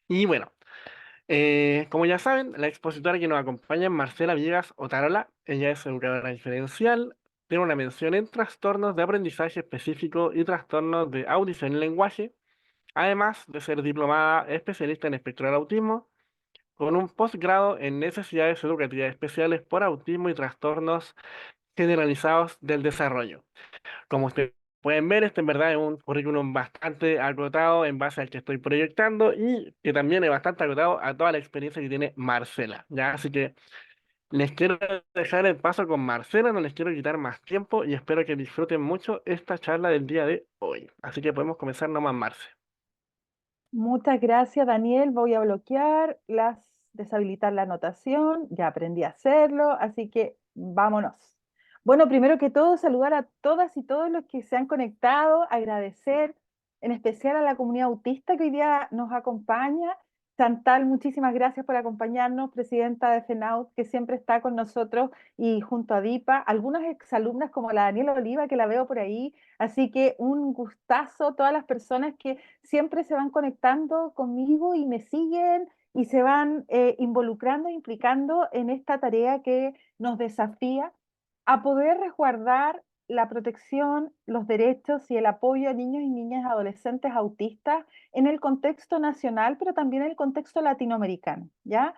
Y bueno, como ya saben, la expositora que nos acompaña es Marcela Villegas Otarola. Ella es educadora diferencial, tiene una mención en trastornos de aprendizaje específico y trastornos de audición y lenguaje, además de ser diplomada especialista en espectro del autismo, con un posgrado en necesidades educativas especiales por autismo y trastornos generalizados del desarrollo. Como ustedes pueden ver, este en verdad es un currículum bastante acotado en base al que estoy proyectando y que también es bastante acotado a toda la experiencia que tiene Marcela, ¿ya? Así que les quiero dejar el paso con Marcela, no les quiero quitar más tiempo y espero que disfruten mucho esta charla del día de hoy. Así que podemos comenzar nomás, Marce. Muchas gracias, Daniel. Voy a bloquear deshabilitar la anotación. Ya aprendí a hacerlo, así que vámonos. Bueno, primero que todo, saludar a todas y todos los que se han conectado, agradecer en especial a la comunidad autista que hoy día nos acompaña. Chantal, muchísimas gracias por acompañarnos, presidenta de FENAUT, que siempre está con nosotros y junto a DIPA, algunas exalumnas como la Daniela Oliva, que la veo por ahí. Así que un gustazo, todas las personas que siempre se van conectando conmigo y me siguen y se van involucrando, implicando en esta tarea que nos desafía a poder resguardar la protección, los derechos y el apoyo a niños y niñas adolescentes autistas en el contexto nacional, pero también en el contexto latinoamericano, ¿ya?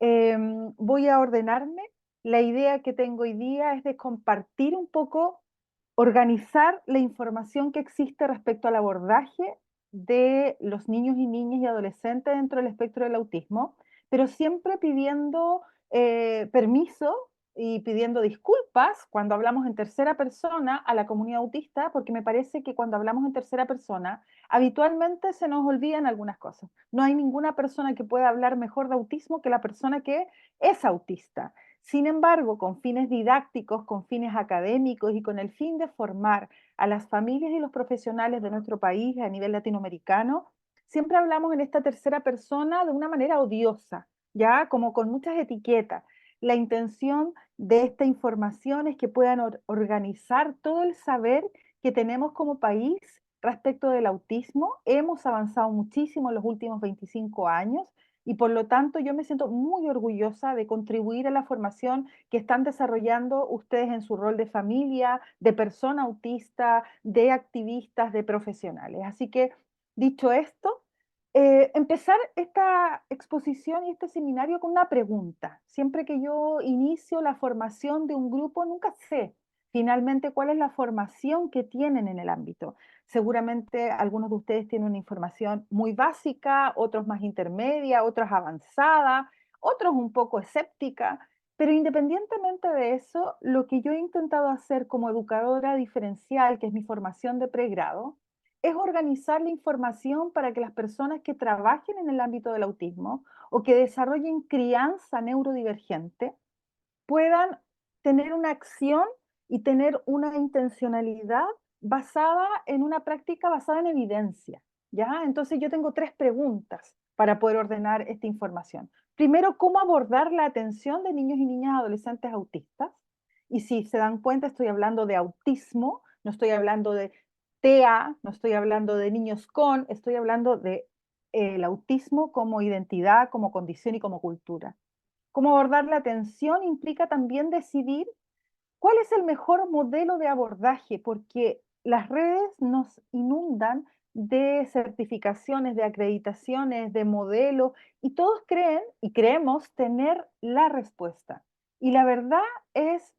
Voy a ordenarme. La idea que tengo hoy día es de compartir un poco, organizar la información que existe respecto al abordaje de los niños y niñas y adolescentes dentro del espectro del autismo, pero siempre pidiendo permiso y pidiendo disculpas cuando hablamos en tercera persona a la comunidad autista, porque me parece que cuando hablamos en tercera persona, habitualmente se nos olvidan algunas cosas. No hay ninguna persona que pueda hablar mejor de autismo que la persona que es autista. Sin embargo, con fines didácticos, con fines académicos y con el fin de formar a las familias y los profesionales de nuestro país a nivel latinoamericano, siempre hablamos en esta tercera persona de una manera odiosa, ya como con muchas etiquetas. La intención de esta información es que puedan organizar todo el saber que tenemos como país respecto del autismo. Hemos avanzado muchísimo en los últimos 25 años y por lo tanto yo me siento muy orgullosa de contribuir a la formación que están desarrollando ustedes en su rol de familia, de persona autista, de activistas, de profesionales. Así que, dicho esto, empezar esta exposición y este seminario con una pregunta. Siempre que yo inicio la formación de un grupo, nunca sé finalmente cuál es la formación que tienen en el ámbito. Seguramente algunos de ustedes tienen una información muy básica, otros más intermedia, otros avanzada, otros un poco escéptica, pero independientemente de eso, lo que yo he intentado hacer como educadora diferencial, que es mi formación de pregrado, es organizar la información para que las personas que trabajen en el ámbito del autismo o que desarrollen crianza neurodivergente puedan tener una acción y tener una intencionalidad basada en una práctica basada en evidencia, ¿ya? Entonces yo tengo tres preguntas para poder ordenar esta información. Primero, ¿cómo abordar la atención de niños y niñas adolescentes autistas? Y si se dan cuenta, estoy hablando de autismo, no estoy hablando de TEA, no estoy hablando de niños con, estoy hablando de el autismo como identidad, como condición y como cultura. Cómo abordar la atención implica también decidir cuál es el mejor modelo de abordaje, porque las redes nos inundan de certificaciones, de acreditaciones, de modelos, y todos creen y creemos tener la respuesta. Y la verdad es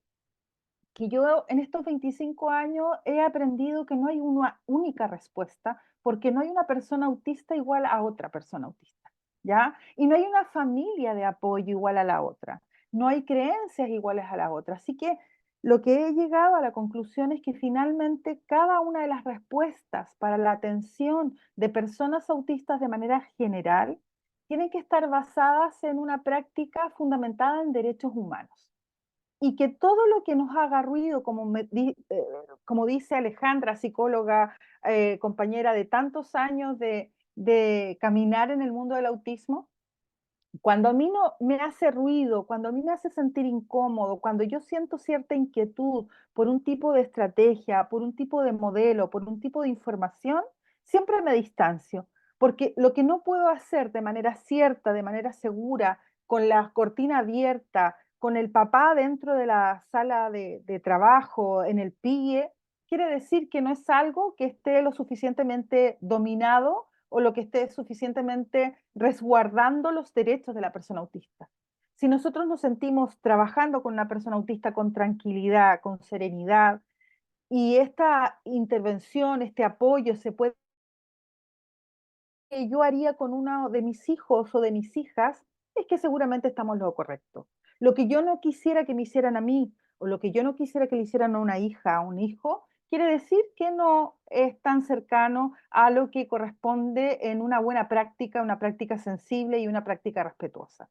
que yo en estos 25 años he aprendido que no hay una única respuesta, porque no hay una persona autista igual a otra persona autista, ¿ya? Y no hay una familia de apoyo igual a la otra, no hay creencias iguales a la otra. Así que lo que he llegado a la conclusión es que finalmente cada una de las respuestas para la atención de personas autistas de manera general tienen que estar basadas en una práctica fundamentada en derechos humanos y que todo lo que nos haga ruido, como dice Alejandra, psicóloga, compañera de tantos años de caminar en el mundo del autismo, cuando a mí no me hace ruido, cuando a mí me hace sentir incómodo, cuando yo siento cierta inquietud por un tipo de estrategia, por un tipo de modelo, por un tipo de información, siempre me distancio, porque lo que no puedo hacer de manera cierta, de manera segura, con la cortina abierta, con el papá dentro de la sala de trabajo, en el PIE, quiere decir que no es algo que esté lo suficientemente dominado o lo que esté suficientemente resguardando los derechos de la persona autista. Si nosotros nos sentimos trabajando con una persona autista con tranquilidad, con serenidad, y esta intervención, este apoyo se puede que yo haría con uno de mis hijos o de mis hijas, es que seguramente estamos en lo correcto. Lo que yo no quisiera que me hicieran a mí, o lo que yo no quisiera que le hicieran a una hija, a un hijo, quiere decir que no es tan cercano a lo que corresponde en una buena práctica, una práctica sensible y una práctica respetuosa.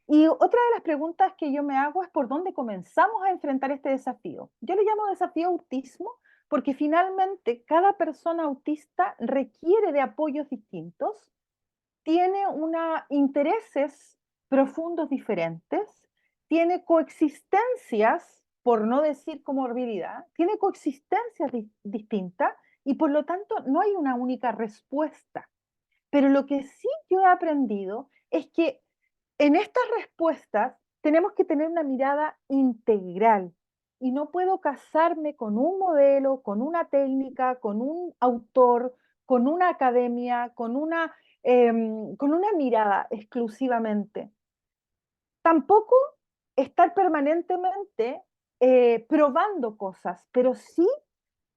Y otra de las preguntas que yo me hago es por dónde comenzamos a enfrentar este desafío. Yo le llamo desafío autismo porque finalmente cada persona autista requiere de apoyos distintos, tiene intereses profundos diferentes, tiene coexistencias, por no decir comorbilidad, tiene coexistencias distintas y por lo tanto no hay una única respuesta. Pero lo que sí yo he aprendido es que en estas respuestas tenemos que tener una mirada integral y no puedo casarme con un modelo, con una técnica, con un autor, con una academia, con una mirada exclusivamente. Tampoco estar permanentemente probando cosas, pero sí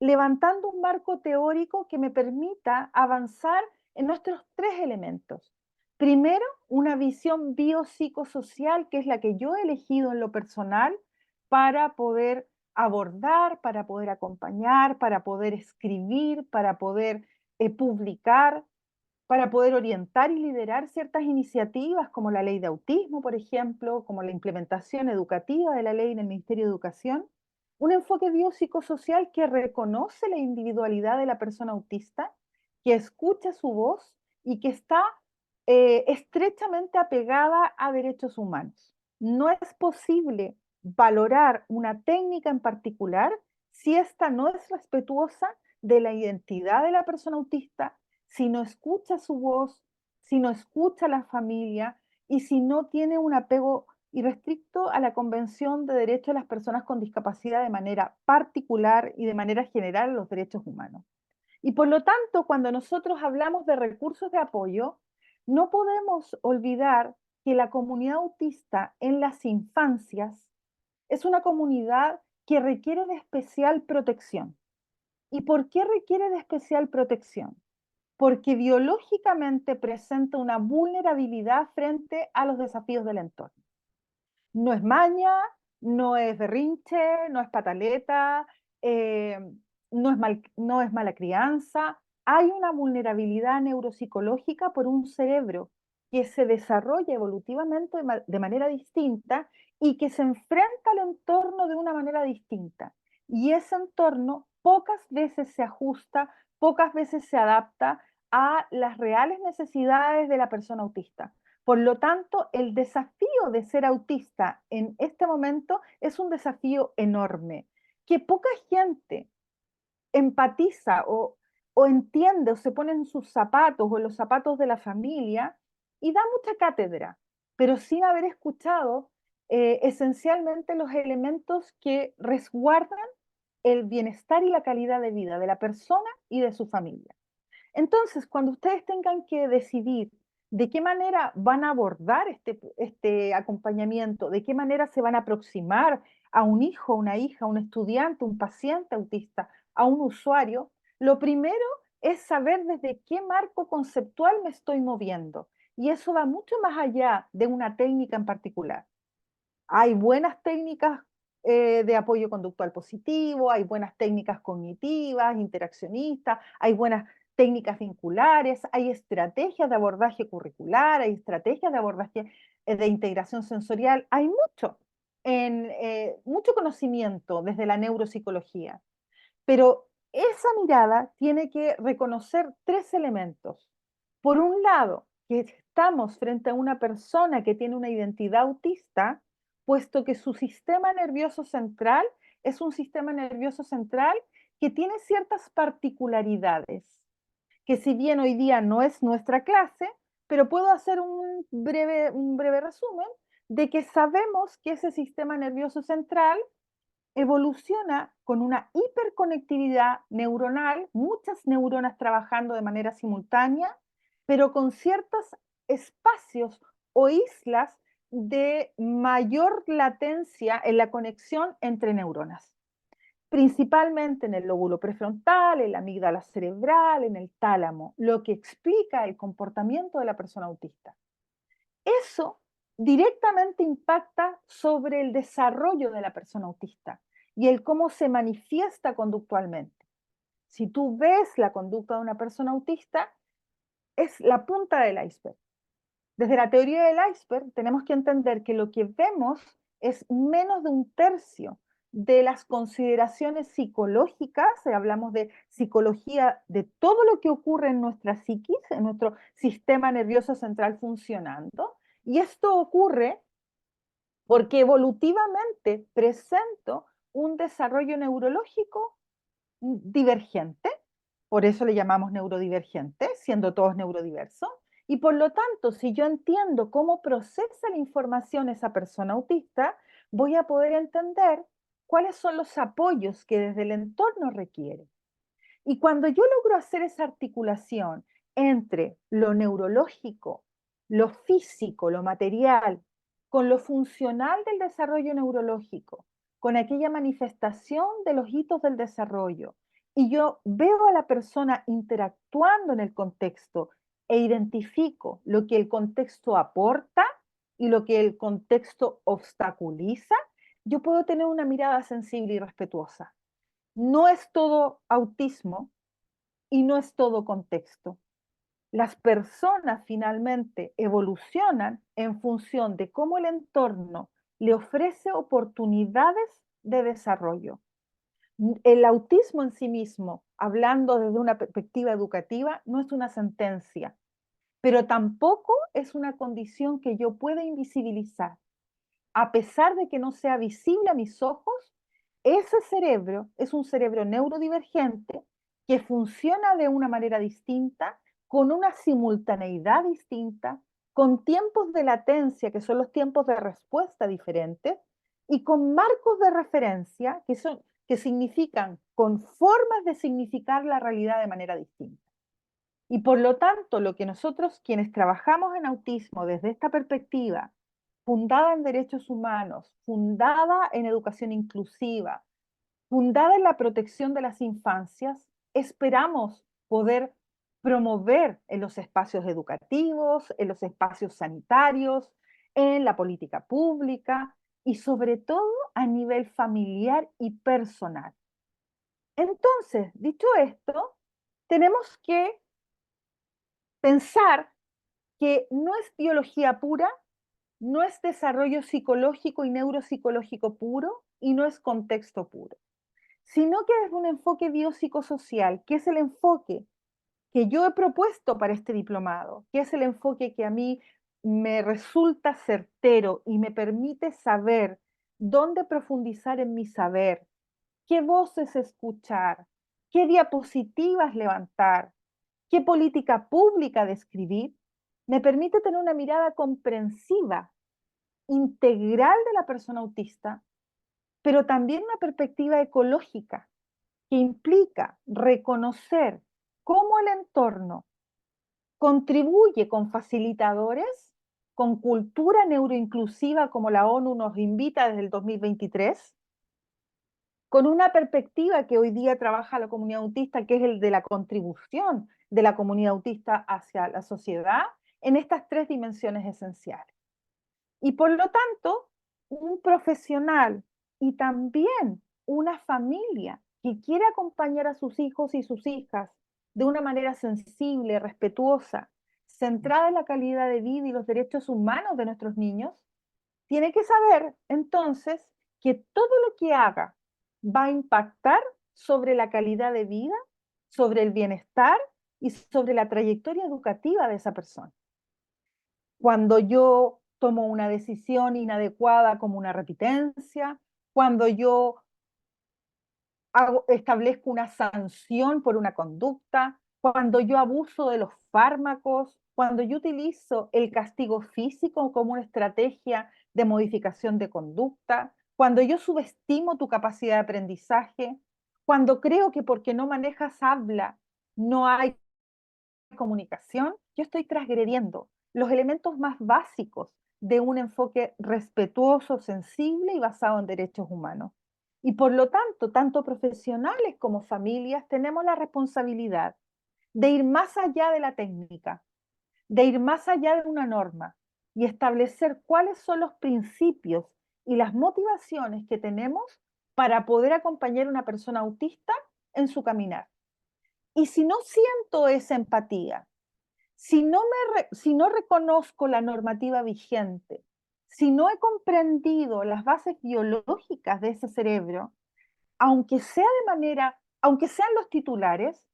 levantando un marco teórico que me permita avanzar en nuestros tres elementos. Primero, una visión biopsicosocial, que es la que yo he elegido en lo personal para poder abordar, para poder acompañar, para poder escribir, para poder publicar, para poder orientar y liderar ciertas iniciativas como la ley de autismo, por ejemplo, como la implementación educativa de la ley en el Ministerio de Educación, un enfoque biopsicosocial que reconoce la individualidad de la persona autista, que escucha su voz y que está estrechamente apegada a derechos humanos. No es posible valorar una técnica en particular si esta no es respetuosa de la identidad de la persona autista, si no escucha su voz, si no escucha a la familia y si no tiene un apego irrestricto a la Convención de Derechos de las Personas con Discapacidad de manera particular y de manera general a los derechos humanos. Y por lo tanto, cuando nosotros hablamos de recursos de apoyo, no podemos olvidar que la comunidad autista en las infancias es una comunidad que requiere de especial protección. ¿Y por qué requiere de especial protección? Porque biológicamente presenta una vulnerabilidad frente a los desafíos del entorno. No es maña, no es berrinche, no es pataleta, eh, no es mala crianza. Hay una vulnerabilidad neuropsicológica por un cerebro que se desarrolla evolutivamente de manera distinta y que se enfrenta al entorno de una manera distinta. Y ese entorno pocas veces se ajusta, pocas veces se adapta a las reales necesidades de la persona autista. Por lo tanto, el desafío de ser autista en este momento es un desafío enorme, que poca gente empatiza o entiende o se pone en sus zapatos o en los zapatos de la familia y da mucha cátedra, pero sin haber escuchado esencialmente los elementos que resguardan el bienestar y la calidad de vida de la persona y de su familia. Entonces, cuando ustedes tengan que decidir de qué manera van a abordar este acompañamiento, de qué manera se van a aproximar a un hijo, una hija, un estudiante, un paciente autista, a un usuario, lo primero es saber desde qué marco conceptual me estoy moviendo. Y eso va mucho más allá de una técnica en particular. Hay buenas técnicas de apoyo conductual positivo, hay buenas técnicas cognitivas, interaccionistas, hay buenas técnicas vinculares, hay estrategias de abordaje curricular, hay estrategias de abordaje de integración sensorial, hay mucho conocimiento desde la neuropsicología, pero esa mirada tiene que reconocer tres elementos. Por un lado, que estamos frente a una persona que tiene una identidad autista, puesto que su sistema nervioso central es un sistema nervioso central que tiene ciertas particularidades, que si bien hoy día no es nuestra clase, pero puedo hacer un breve resumen de que sabemos que ese sistema nervioso central evoluciona con una hiperconectividad neuronal, muchas neuronas trabajando de manera simultánea, pero con ciertos espacios o islas de mayor latencia en la conexión entre neuronas, principalmente en el lóbulo prefrontal, en la amígdala cerebral, en el tálamo, lo que explica el comportamiento de la persona autista. Eso directamente impacta sobre el desarrollo de la persona autista y el cómo se manifiesta conductualmente. Si tú ves la conducta de una persona autista, es la punta del iceberg. Desde la teoría del iceberg tenemos que entender que lo que vemos es menos de un tercio de las consideraciones psicológicas, hablamos de psicología de todo lo que ocurre en nuestra psiquis, en nuestro sistema nervioso central funcionando, y esto ocurre porque evolutivamente presento un desarrollo neurológico divergente, por eso le llamamos neurodivergente, siendo todos neurodiversos, y por lo tanto, si yo entiendo cómo procesa la información esa persona autista, voy a poder entender cuáles son los apoyos que desde el entorno requiere. Y cuando yo logro hacer esa articulación entre lo neurológico, lo físico, lo material, con lo funcional del desarrollo neurológico, con aquella manifestación de los hitos del desarrollo, y yo veo a la persona interactuando en el contexto e identifico lo que el contexto aporta y lo que el contexto obstaculiza, yo puedo tener una mirada sensible y respetuosa. No es todo autismo y no es todo contexto. Las personas finalmente evolucionan en función de cómo el entorno le ofrece oportunidades de desarrollo. El autismo en sí mismo, hablando desde una perspectiva educativa, no es una sentencia, pero tampoco es una condición que yo pueda invisibilizar. A pesar de que no sea visible a mis ojos, ese cerebro es un cerebro neurodivergente que funciona de una manera distinta, con una simultaneidad distinta, con tiempos de latencia, que son los tiempos de respuesta diferentes, y con marcos de referencia, que significan, con formas de significar la realidad de manera distinta. Y por lo tanto, lo que nosotros, quienes trabajamos en autismo desde esta perspectiva, fundada en derechos humanos, fundada en educación inclusiva, fundada en la protección de las infancias, esperamos poder promover en los espacios educativos, en los espacios sanitarios, en la política pública y sobre todo a nivel familiar y personal. Entonces, dicho esto, tenemos que pensar que no es biología pura, no es desarrollo psicológico y neuropsicológico puro y no es contexto puro, sino que es un enfoque biopsicosocial, que es el enfoque que yo he propuesto para este diplomado, que es el enfoque que a mí me resulta certero y me permite saber dónde profundizar en mi saber, qué voces escuchar, qué diapositivas levantar, qué política pública describir, me permite tener una mirada comprensiva, integral de la persona autista, pero también una perspectiva ecológica que implica reconocer cómo el entorno contribuye con facilitadores, con cultura neuroinclusiva como la ONU nos invita desde el 2023, con una perspectiva que hoy día trabaja la comunidad autista, que es el de la contribución de la comunidad autista hacia la sociedad en estas tres dimensiones esenciales. Y por lo tanto, un profesional y también una familia que quiere acompañar a sus hijos y sus hijas de una manera sensible, respetuosa, centrada en la calidad de vida y los derechos humanos de nuestros niños, tiene que saber entonces que todo lo que haga va a impactar sobre la calidad de vida, sobre el bienestar y sobre la trayectoria educativa de esa persona. Cuando yo tomo una decisión inadecuada como una repitencia, cuando yo establezco una sanción por una conducta, cuando yo abuso de los fármacos, cuando yo utilizo el castigo físico como una estrategia de modificación de conducta, cuando yo subestimo tu capacidad de aprendizaje, cuando creo que porque no manejas habla no hay comunicación, yo estoy transgrediendo los elementos más básicos de un enfoque respetuoso, sensible y basado en derechos humanos. Y por lo tanto, tanto profesionales como familias tenemos la responsabilidad de ir más allá de la técnica, de ir más allá de una norma y establecer cuáles son los principios y las motivaciones que tenemos para poder acompañar a una persona autista en su caminar. Y si no siento esa empatía, si no reconozco la normativa vigente, si no he comprendido las bases biológicas de ese cerebro, aunque sean los titulares,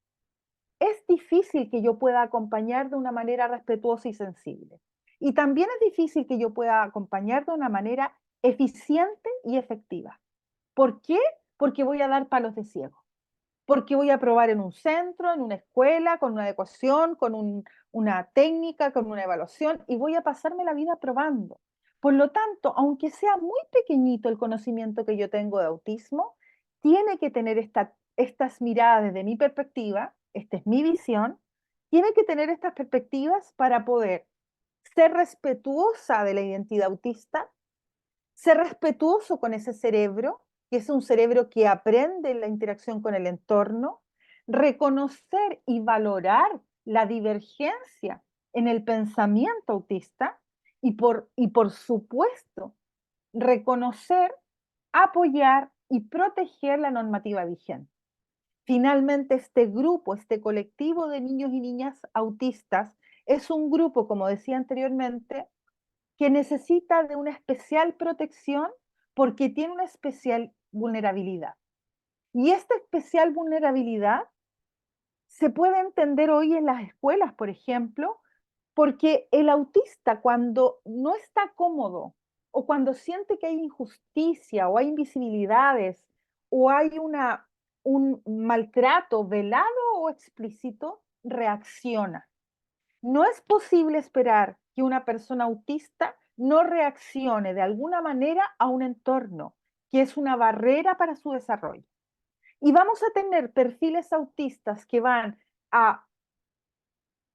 es difícil que yo pueda acompañar de una manera respetuosa y sensible. Y también es difícil que yo pueda acompañar de una manera eficiente y efectiva. ¿Por qué? Porque voy a dar palos de ciego. Porque voy a probar en un centro, en una escuela, con una adecuación, una técnica, con una evaluación, y voy a pasarme la vida probando. Por lo tanto, aunque sea muy pequeñito el conocimiento que yo tengo de autismo, tiene que tener estas miradas desde mi perspectiva, esta es mi visión, tiene que tener estas perspectivas para poder ser respetuosa de la identidad autista, ser respetuoso con ese cerebro, que es un cerebro que aprende la interacción con el entorno, reconocer y valorar la divergencia en el pensamiento autista y por supuesto, reconocer, apoyar y proteger la normativa vigente. Finalmente, este grupo, este colectivo de niños y niñas autistas es un grupo, como decía anteriormente, que necesita de una especial protección porque tiene una especial vulnerabilidad. Y esta especial vulnerabilidad se puede entender hoy en las escuelas, por ejemplo, porque el autista cuando no está cómodo o cuando siente que hay injusticia o hay invisibilidades o hay un maltrato velado o explícito, reacciona. No es posible esperar que una persona autista no reaccione de alguna manera a un entorno que es una barrera para su desarrollo. Y vamos a tener perfiles autistas que van a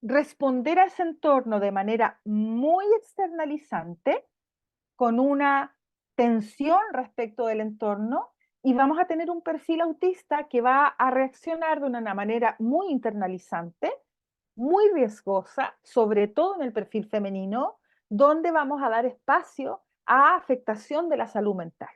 responder a ese entorno de manera muy externalizante, con una tensión respecto del entorno, y vamos a tener un perfil autista que va a reaccionar de una manera muy internalizante, muy riesgosa, sobre todo en el perfil femenino, donde vamos a dar espacio a afectación de la salud mental,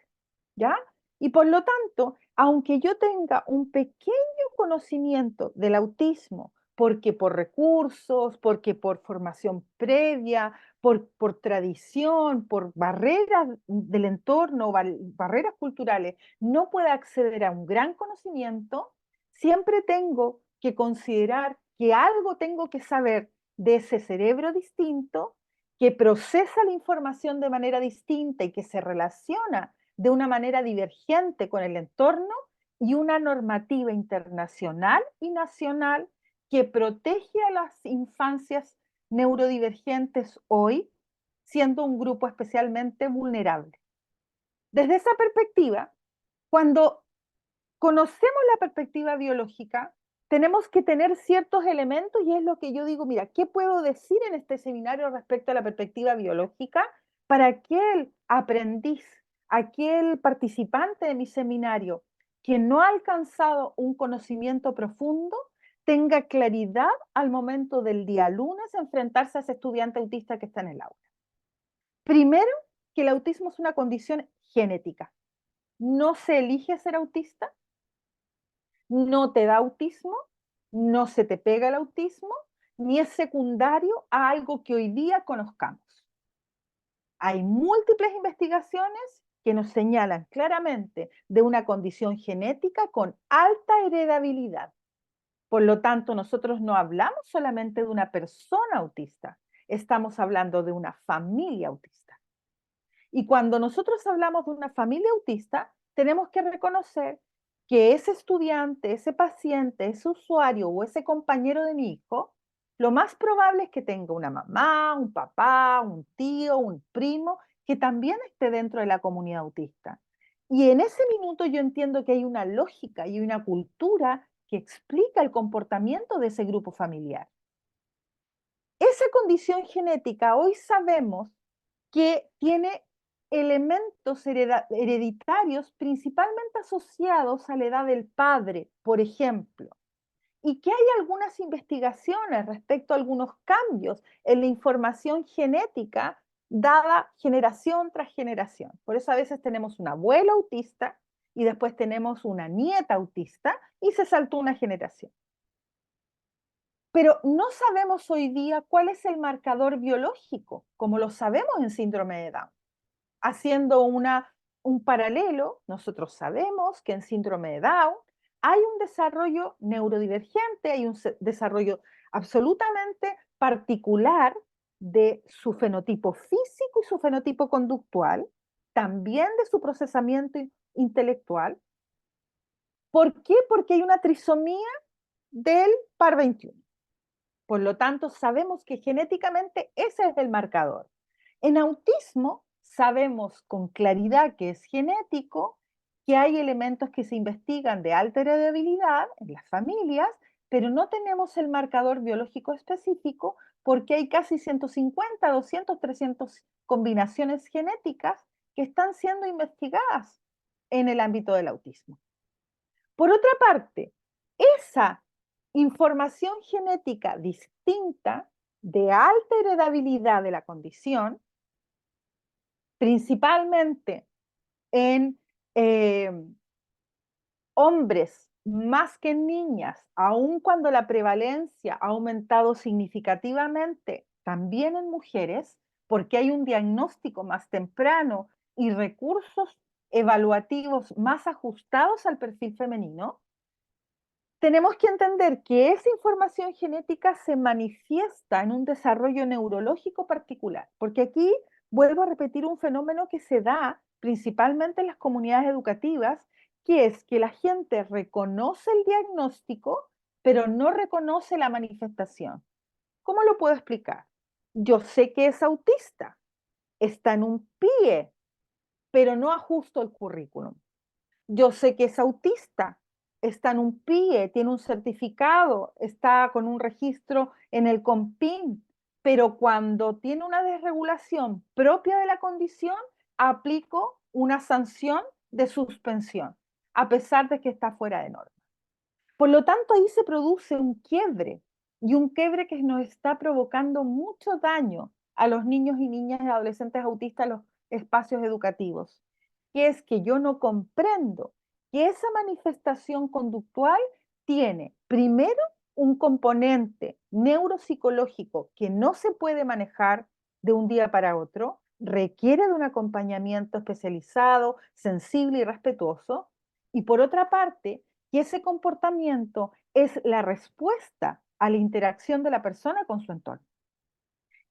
¿ya? Y por lo tanto, aunque yo tenga un pequeño conocimiento del autismo, porque por recursos, porque por formación previa, por tradición, por barreras del entorno, barreras culturales, no pueda acceder a un gran conocimiento, siempre tengo que considerar que algo tengo que saber de ese cerebro distinto, que procesa la información de manera distinta y que se relaciona de una manera divergente con el entorno, y una normativa internacional y nacional que protege a las infancias neurodivergentes hoy, siendo un grupo especialmente vulnerable. Desde esa perspectiva, cuando conocemos la perspectiva biológica, tenemos que tener ciertos elementos y es lo que yo digo, mira, ¿qué puedo decir en este seminario respecto a la perspectiva biológica para aquel aprendiz, aquel participante de mi seminario que no ha alcanzado un conocimiento profundo, tenga claridad al momento del día lunes enfrentarse a ese estudiante autista que está en el aula? Primero, que el autismo es una condición genética. No se elige ser autista, no te da autismo, no se te pega el autismo, ni es secundario a algo que hoy día conozcamos. Hay múltiples investigaciones que nos señalan claramente de una condición genética con alta heredabilidad. Por lo tanto, nosotros no hablamos solamente de una persona autista, estamos hablando de una familia autista. Y cuando nosotros hablamos de una familia autista, tenemos que reconocer que ese estudiante, ese paciente, ese usuario o ese compañero de mi hijo, lo más probable es que tenga una mamá, un papá, un tío, un primo, que también esté dentro de la comunidad autista. Y en ese minuto yo entiendo que hay una lógica y una cultura que explica el comportamiento de ese grupo familiar. Esa condición genética hoy sabemos que tiene elementos hereditarios principalmente asociados a la edad del padre, por ejemplo, y que hay algunas investigaciones respecto a algunos cambios en la información genética dada generación tras generación. Por eso a veces tenemos una abuela autista y después tenemos una nieta autista y se saltó una generación. Pero no sabemos hoy día cuál es el marcador biológico, como lo sabemos en síndrome de Down. Haciendo un paralelo, nosotros sabemos que en síndrome de Down hay un desarrollo neurodivergente, hay un desarrollo absolutamente particular de su fenotipo físico y su fenotipo conductual, también de su procesamiento intelectual. ¿Por qué? Porque hay una trisomía del par 21. Por lo tanto, sabemos que genéticamente ese es el marcador. En autismo sabemos con claridad que es genético, que hay elementos que se investigan de alta heredabilidad en las familias, pero no tenemos el marcador biológico específico porque hay casi 150, 200, 300 combinaciones genéticas que están siendo investigadas en el ámbito del autismo. Por otra parte, esa información genética distinta de alta heredabilidad de la condición, principalmente en eh, hombres más que en niñas, aun cuando la prevalencia ha aumentado significativamente también en mujeres, porque hay un diagnóstico más temprano y recursos evaluativos más ajustados al perfil femenino, tenemos que entender que esa información genética se manifiesta en un desarrollo neurológico particular, porque aquí vuelvo a repetir un fenómeno que se da principalmente en las comunidades educativas, que es que la gente reconoce el diagnóstico, pero no reconoce la manifestación. ¿Cómo lo puedo explicar? Yo sé que es autista, está en un PIE, pero no ajusto el currículum. Yo sé que es autista, está en un PIE, tiene un certificado, está con un registro en el COMPIN, pero cuando tiene una desregulación propia de la condición, aplico una sanción de suspensión, a pesar de que está fuera de norma. Por lo tanto, ahí se produce un quiebre, y un quiebre que nos está provocando mucho daño a los niños y niñas y adolescentes autistas en los espacios educativos, que es que yo no comprendo que esa manifestación conductual tiene, primero, un componente neuropsicológico que no se puede manejar de un día para otro, requiere de un acompañamiento especializado, sensible y respetuoso, y por otra parte, que ese comportamiento es la respuesta a la interacción de la persona con su entorno.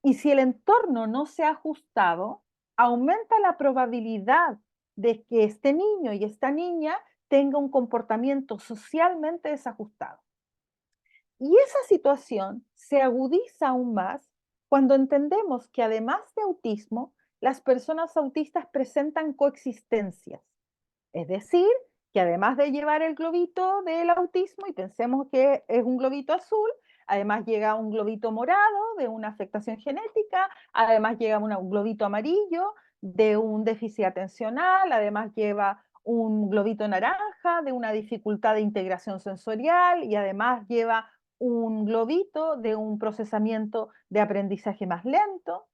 Y si el entorno no se ha ajustado, aumenta la probabilidad de que este niño y esta niña tenga un comportamiento socialmente desajustado. Y esa situación se agudiza aún más cuando entendemos que además de autismo, las personas autistas presentan coexistencias. Es decir, que además de llevar el globito del autismo, y pensemos que es un globito azul, además llega un globito morado de una afectación genética, además llega un globito amarillo de un déficit atencional, además lleva un globito naranja de una dificultad de integración sensorial y además lleva un globito de un procesamiento de aprendizaje más lento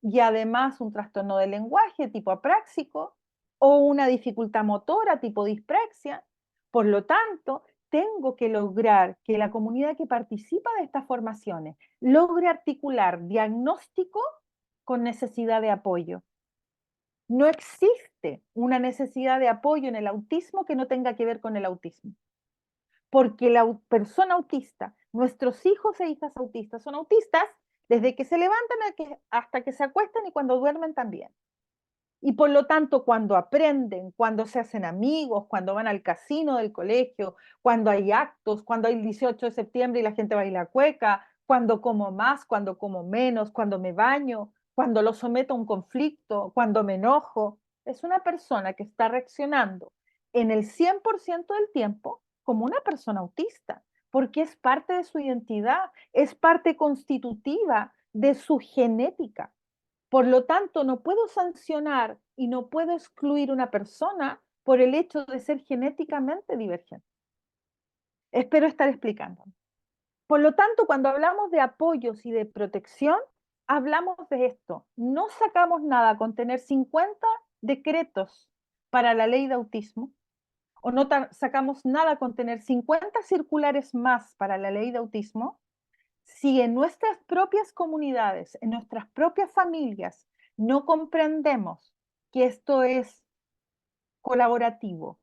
y además un trastorno del lenguaje tipo apráxico o una dificultad motora tipo dispraxia. Por lo tanto, tengo que lograr que la comunidad que participa de estas formaciones logre articular diagnóstico con necesidad de apoyo. No existe una necesidad de apoyo en el autismo que no tenga que ver con el autismo. Porque la persona autista, nuestros hijos e hijas autistas son autistas desde que se levantan hasta que se acuestan y cuando duermen también. Y por lo tanto, cuando aprenden, cuando se hacen amigos, cuando van al casino del colegio, cuando hay actos, cuando hay el 18 de septiembre y la gente baila cueca, cuando como más, cuando como menos, cuando me baño, cuando lo someto a un conflicto, cuando me enojo, es una persona que está reaccionando en el 100% del tiempo como una persona autista, porque es parte de su identidad, es parte constitutiva de su genética. Por lo tanto, no puedo sancionar y no puedo excluir una persona por el hecho de ser genéticamente divergente. Espero estar explicando. Por lo tanto, cuando hablamos de apoyos y de protección, hablamos de esto. No sacamos nada con tener 50 decretos para la ley de autismo, o no sacamos nada con tener 50 circulares más para la ley de autismo, si en nuestras propias comunidades, en nuestras propias familias, no comprendemos que esto es colaborativo,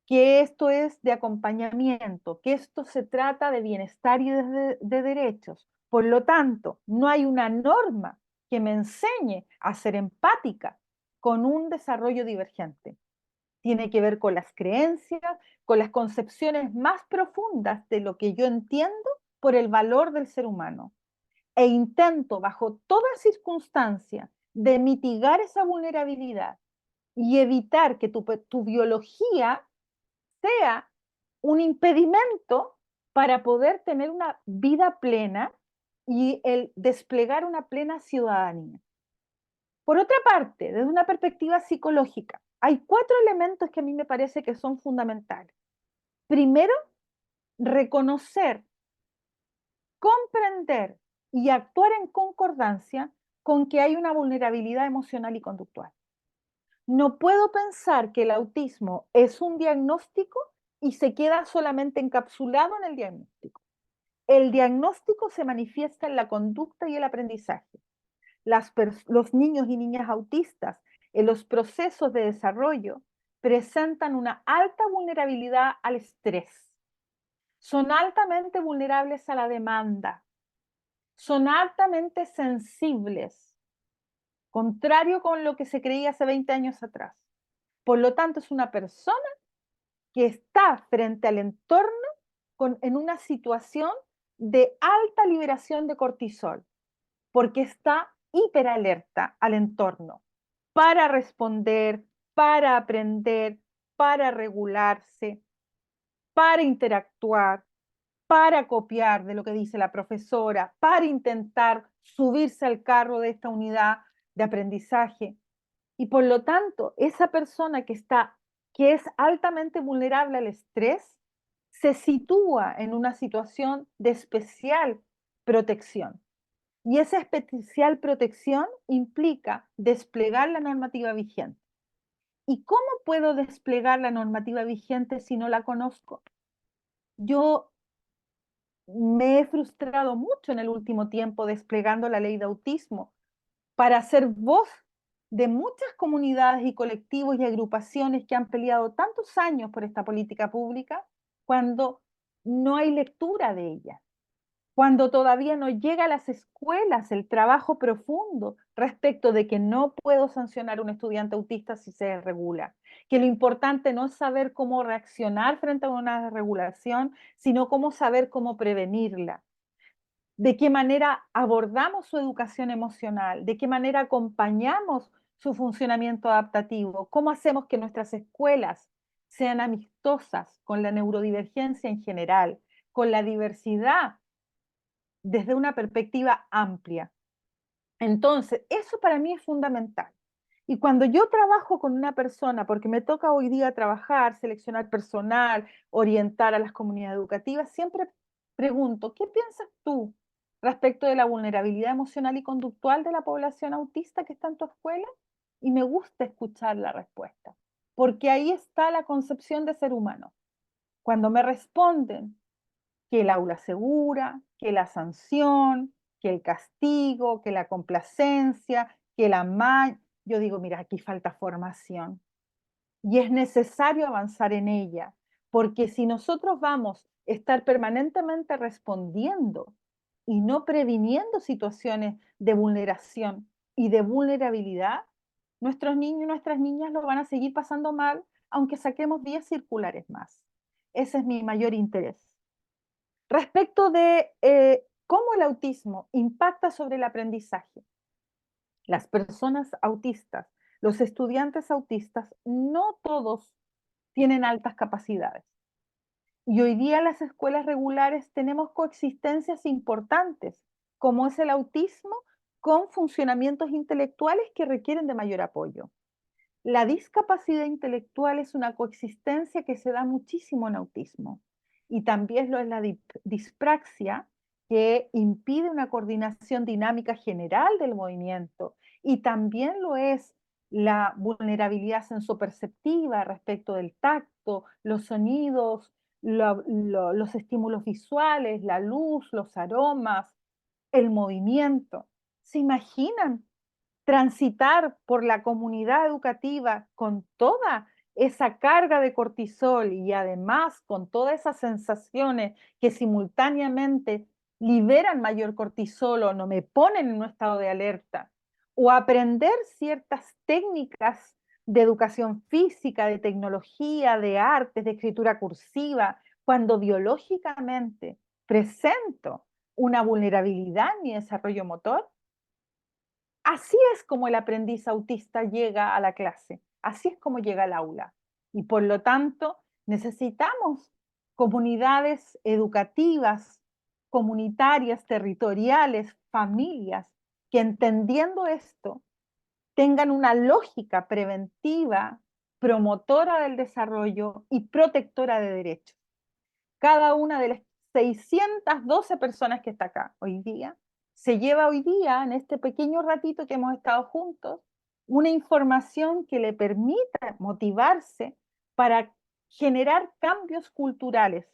que esto es de acompañamiento, que esto se trata de bienestar y de derechos. Por lo tanto, no hay una norma que me enseñe a ser empática con un desarrollo divergente. Tiene que ver con las creencias, con las concepciones más profundas de lo que yo entiendo por el valor del ser humano. E intento bajo toda circunstancia de mitigar esa vulnerabilidad y evitar que tu biología sea un impedimento para poder tener una vida plena y el desplegar una plena ciudadanía. Por otra parte, desde una perspectiva psicológica, hay 4 elementos que a mí me parece que son fundamentales. Primero, reconocer, comprender y actuar en concordancia con que hay una vulnerabilidad emocional y conductual. No puedo pensar que el autismo es un diagnóstico y se queda solamente encapsulado en el diagnóstico. El diagnóstico se manifiesta en la conducta y el aprendizaje. Los niños y niñas autistas en los procesos de desarrollo presentan una alta vulnerabilidad al estrés. Son altamente vulnerables a la demanda. Son altamente sensibles, contrario con lo que se creía hace 20 años atrás. Por lo tanto, es una persona que está frente al entorno en una situación de alta liberación de cortisol, porque está hiperalerta al entorno para responder, para aprender, para regularse, para interactuar, para copiar de lo que dice la profesora, para intentar subirse al carro de esta unidad de aprendizaje. Y por lo tanto, esa persona que es altamente vulnerable al estrés, se sitúa en una situación de especial protección. Y esa especial protección implica desplegar la normativa vigente. ¿Y cómo puedo desplegar la normativa vigente si no la conozco? Yo me he frustrado mucho en el último tiempo desplegando la ley de autismo para ser voz de muchas comunidades y colectivos y agrupaciones que han peleado tantos años por esta política pública cuando no hay lectura de ella, cuando todavía no llega a las escuelas el trabajo profundo respecto de que no puedo sancionar a un estudiante autista si se regula, que lo importante no es saber cómo reaccionar frente a una regulación, sino cómo saber cómo prevenirla, de qué manera abordamos su educación emocional, de qué manera acompañamos su funcionamiento adaptativo, cómo hacemos que nuestras escuelas sean amistosas con la neurodivergencia en general, con la diversidad desde una perspectiva amplia. Entonces, eso para mí es fundamental. Y cuando yo trabajo con una persona, porque me toca hoy día trabajar, seleccionar personal, orientar a las comunidades educativas, siempre pregunto, ¿qué piensas tú respecto de la vulnerabilidad emocional y conductual de la población autista que está en tu escuela? Y me gusta escuchar la respuesta, porque ahí está la concepción de ser humano. Cuando me responden que el aula segura, que la sanción, que el castigo, que la complacencia, que la yo digo, mira, aquí falta formación y es necesario avanzar en ella, porque si nosotros vamos a estar permanentemente respondiendo y no previniendo situaciones de vulneración y de vulnerabilidad, nuestros niños y nuestras niñas lo van a seguir pasando mal, aunque saquemos 10 circulares más. Ese es mi mayor interés. Respecto de cómo el autismo impacta sobre el aprendizaje, las personas autistas, los estudiantes autistas, no todos tienen altas capacidades. Y hoy día en las escuelas regulares tenemos coexistencias importantes, como es el autismo, con funcionamientos intelectuales que requieren de mayor apoyo. La discapacidad intelectual es una coexistencia que se da muchísimo en autismo y también lo es la dispraxia, que impide una coordinación dinámica general del movimiento, y también lo es la vulnerabilidad sensoperceptiva respecto del tacto, los sonidos, los estímulos visuales, la luz, los aromas, el movimiento. ¿Se imaginan transitar por la comunidad educativa con toda esa carga de cortisol y además con todas esas sensaciones que simultáneamente liberan mayor cortisol o no me ponen en un estado de alerta? O aprender ciertas técnicas de educación física, de tecnología, de artes, de escritura cursiva, cuando biológicamente presento una vulnerabilidad en mi desarrollo motor. Así es como el aprendiz autista llega a la clase, así es como llega al aula. Y por lo tanto, necesitamos comunidades educativas, comunitarias, territoriales, familias, que entendiendo esto, tengan una lógica preventiva, promotora del desarrollo y protectora de derechos. Cada una de las 612 personas que está acá hoy día, se lleva hoy día, en este pequeño ratito que hemos estado juntos, una información que le permita motivarse para generar cambios culturales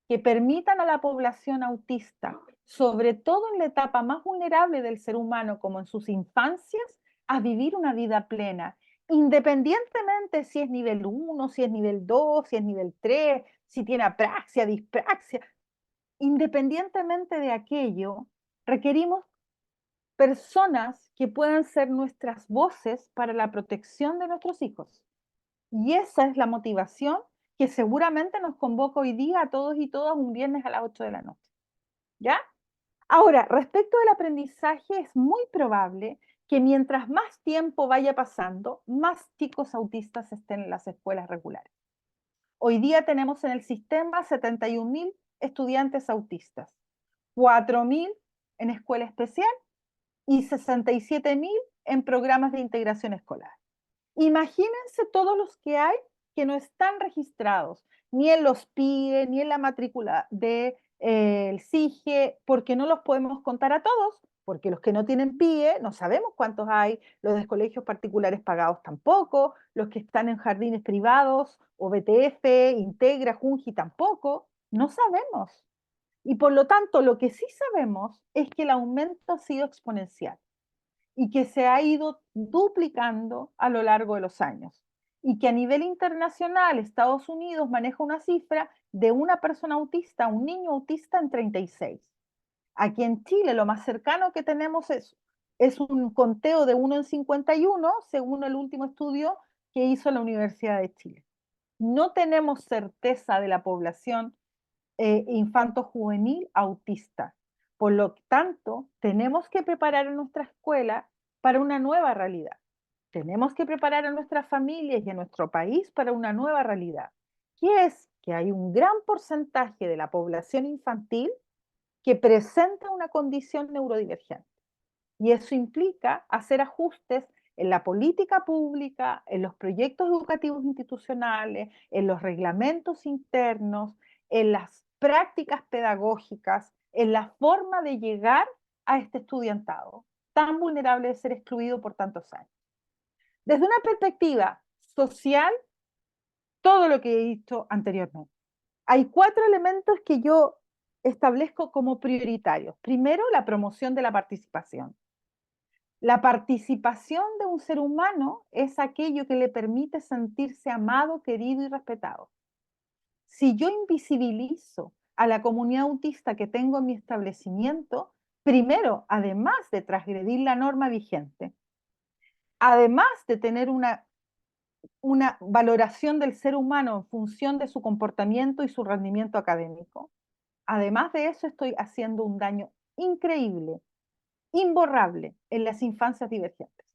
que permitan a la población autista, sobre todo en la etapa más vulnerable del ser humano, como en sus infancias, a vivir una vida plena, independientemente si es nivel 1, si es nivel 2, si es nivel 3, si tiene apraxia, dispraxia. Independientemente de aquello, requerimos personas que puedan ser nuestras voces para la protección de nuestros hijos. Y esa es la motivación que seguramente nos convoca hoy día a todos y todas un viernes a las 8 de la noche. ¿Ya? Ahora, respecto del aprendizaje, es muy probable que mientras más tiempo vaya pasando, más chicos autistas estén en las escuelas regulares. Hoy día tenemos en el sistema 71.000 estudiantes autistas, 4.000 en escuela especial y 67.000 en programas de integración escolar. Imagínense todos los que hay que no están registrados, ni en los PIE, ni en la matrícula del SIGE, porque no los podemos contar a todos, porque los que no tienen PIE no sabemos cuántos hay, los de colegios particulares pagados tampoco, los que están en jardines privados o BTF, Integra, Junji tampoco, no sabemos. Y por lo tanto, lo que sí sabemos es que el aumento ha sido exponencial y que se ha ido duplicando a lo largo de los años. Y que a nivel internacional, Estados Unidos maneja una cifra de una persona autista, un niño autista en 36. Aquí en Chile lo más cercano que tenemos es un conteo de 1 en 51, según el último estudio que hizo la Universidad de Chile. No tenemos certeza de la población infanto-juvenil autista. Por lo tanto, tenemos que preparar a nuestra escuela para una nueva realidad. Tenemos que preparar a nuestras familias y a nuestro país para una nueva realidad, que es que hay un gran porcentaje de la población infantil que presenta una condición neurodivergente. Y eso implica hacer ajustes en la política pública, en los proyectos educativos institucionales, en los reglamentos internos, en las prácticas pedagógicas, en la forma de llegar a este estudiantado tan vulnerable de ser excluido por tantos años. Desde una perspectiva social, todo lo que he dicho anteriormente. Hay 4 elementos que yo establezco como prioritarios. Primero, la promoción de la participación. La participación de un ser humano es aquello que le permite sentirse amado, querido y respetado. Si yo invisibilizo a la comunidad autista que tengo en mi establecimiento, primero, además de transgredir la norma vigente, además de tener una valoración del ser humano en función de su comportamiento y su rendimiento académico, además de eso estoy haciendo un daño increíble, imborrable en las infancias divergentes.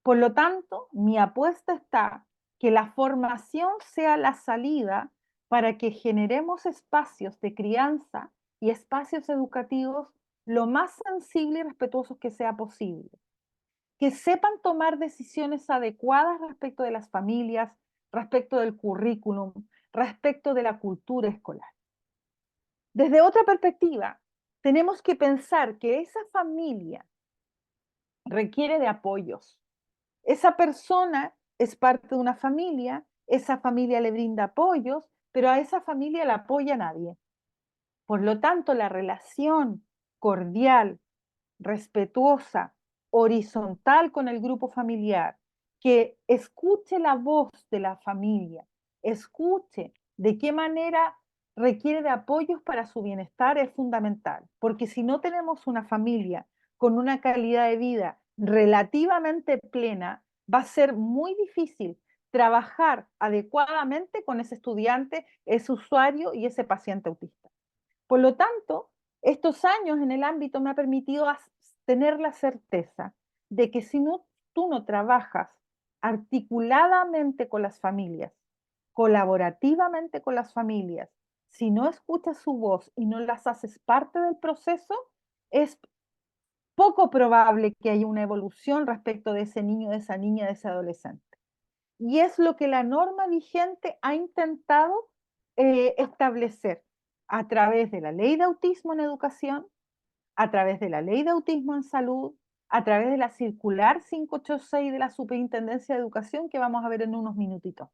Por lo tanto, mi apuesta está que la formación sea la salida para que generemos espacios de crianza y espacios educativos lo más sensibles y respetuosos que sea posible, que sepan tomar decisiones adecuadas respecto de las familias, respecto del currículum, respecto de la cultura escolar. Desde otra perspectiva, tenemos que pensar que esa familia requiere de apoyos. Esa persona es parte de una familia, esa familia le brinda apoyos, pero a esa familia la apoya nadie. Por lo tanto, la relación cordial, respetuosa, horizontal con el grupo familiar, que escuche la voz de la familia, escuche de qué manera requiere de apoyos para su bienestar es fundamental, porque si no tenemos una familia con una calidad de vida relativamente plena, va a ser muy difícil trabajar adecuadamente con ese estudiante, ese usuario y ese paciente autista. Por lo tanto, estos años en el ámbito me ha permitido tener la certeza de que si no, tú no trabajas articuladamente con las familias, colaborativamente con las familias, si no escuchas su voz y no las haces parte del proceso, es poco probable que haya una evolución respecto de ese niño, de esa niña, de ese adolescente. Y es lo que la norma vigente ha intentado establecer a través de la ley de autismo en educación, a través de la ley de autismo en salud, a través de la circular 586 de la Superintendencia de Educación que vamos a ver en unos minutitos.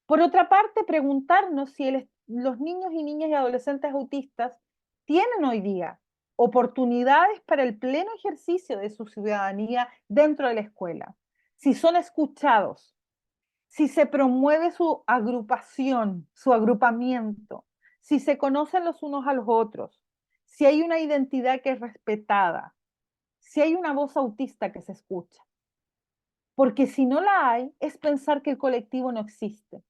Por otra parte, preguntarnos si los niños y niñas y adolescentes autistas tienen hoy día oportunidades para el pleno ejercicio de su ciudadanía dentro de la escuela, si son escuchados, si se promueve su agrupación, su agrupamiento, si se conocen los unos a los otros, si hay una identidad que es respetada, si hay una voz autista que se escucha. Porque si no la hay, es pensar que el colectivo no existe.